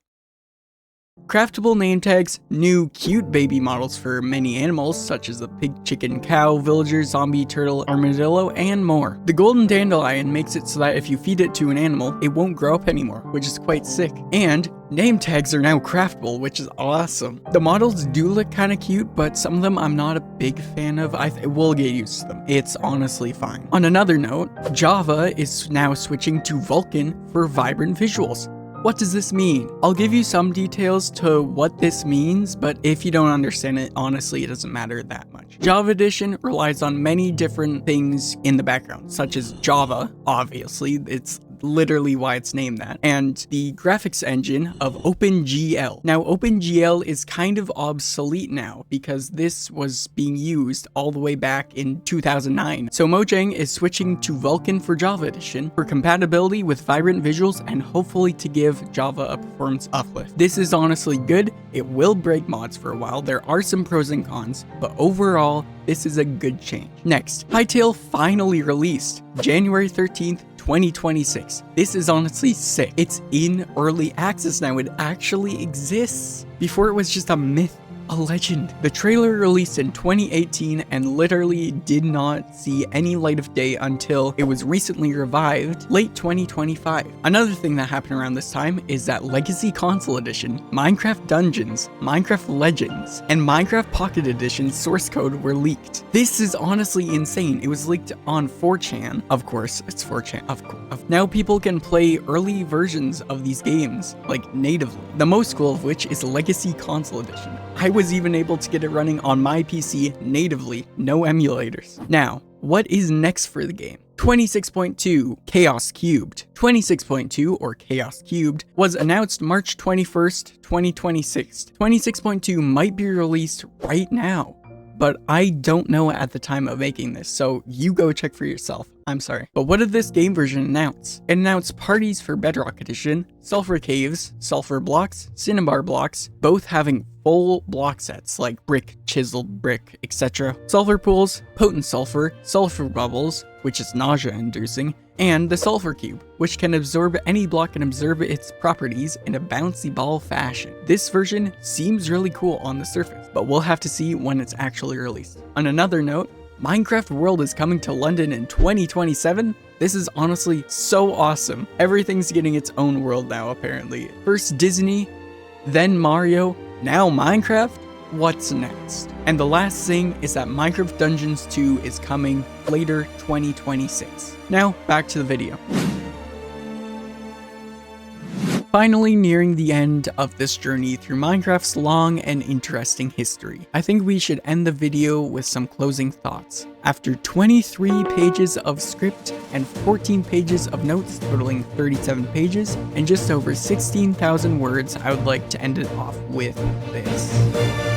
Craftable name tags, new cute baby models for many animals such as the pig, chicken, cow, villager, zombie, turtle, armadillo, and more. The Golden Dandelion makes it so that if you feed it to an animal, it won't grow up anymore, which is quite sick. And name tags are now craftable, which is awesome. The models do look kind of cute, but some of them I'm not a big fan of. We'll get used to them. It's honestly fine. On another note, Java is now switching to Vulkan for vibrant visuals. What does this mean? I'll give you some details to what this means, but if you don't understand it, honestly, it doesn't matter that much. Java Edition relies on many different things in the background, such as Java, obviously, it's literally why it's named that, and the graphics engine of OpenGL. Now, OpenGL is kind of obsolete now because this was being used all the way back in 2009. So Mojang is switching to Vulkan for Java Edition for compatibility with vibrant visuals and hopefully to give Java a performance uplift. This is honestly good. It will break mods for a while. There are some pros and cons, but overall, this is a good change. Next, Hytale finally released January 13th, 2026. This is honestly sick. It's in early access now. It actually exists. Before it was just a myth. a legend. The trailer released in 2018 and literally did not see any light of day until it was recently revived late 2025. Another thing that happened around this time is that Legacy Console Edition, Minecraft Dungeons, Minecraft Legends, and Minecraft Pocket Edition source code were leaked. This is honestly insane. It was leaked on 4chan. Of course, it's 4chan. Of course. Now people can play early versions of these games, like natively. The most cool of which is Legacy Console Edition. I was even able to get it running on my PC natively, no emulators. Now, what is next for the game? 26.2 Chaos Cubed. 26.2 or Chaos Cubed was announced March 21st, 2026. 26.2 might be released right now, but I don't know at the time of making this, so you go check for yourself. I'm sorry. But what did this game version announce? It announced parties for Bedrock Edition, Sulfur Caves, Sulfur Blocks, Cinnabar Blocks, both having full block sets like brick, chiseled brick, etc. Sulfur Pools, Potent Sulfur, Sulfur Bubbles, which is nausea-inducing, and the Sulfur Cube, which can absorb any block and observe its properties in a bouncy ball fashion. This version seems really cool on the surface, but we'll have to see when it's actually released. On another note, Minecraft World is coming to London in 2027. This is honestly so awesome. Everything's getting its own world now, apparently. First Disney, then Mario, now Minecraft? What's next? And the last thing is that Minecraft Dungeons 2 is coming later 2026. Now, back to the video. Finally nearing the end of this journey through Minecraft's long and interesting history, I think we should end the video with some closing thoughts. After 23 pages of script and 14 pages of notes totaling 37 pages and just over 16,000 words, I would like to end it off with this.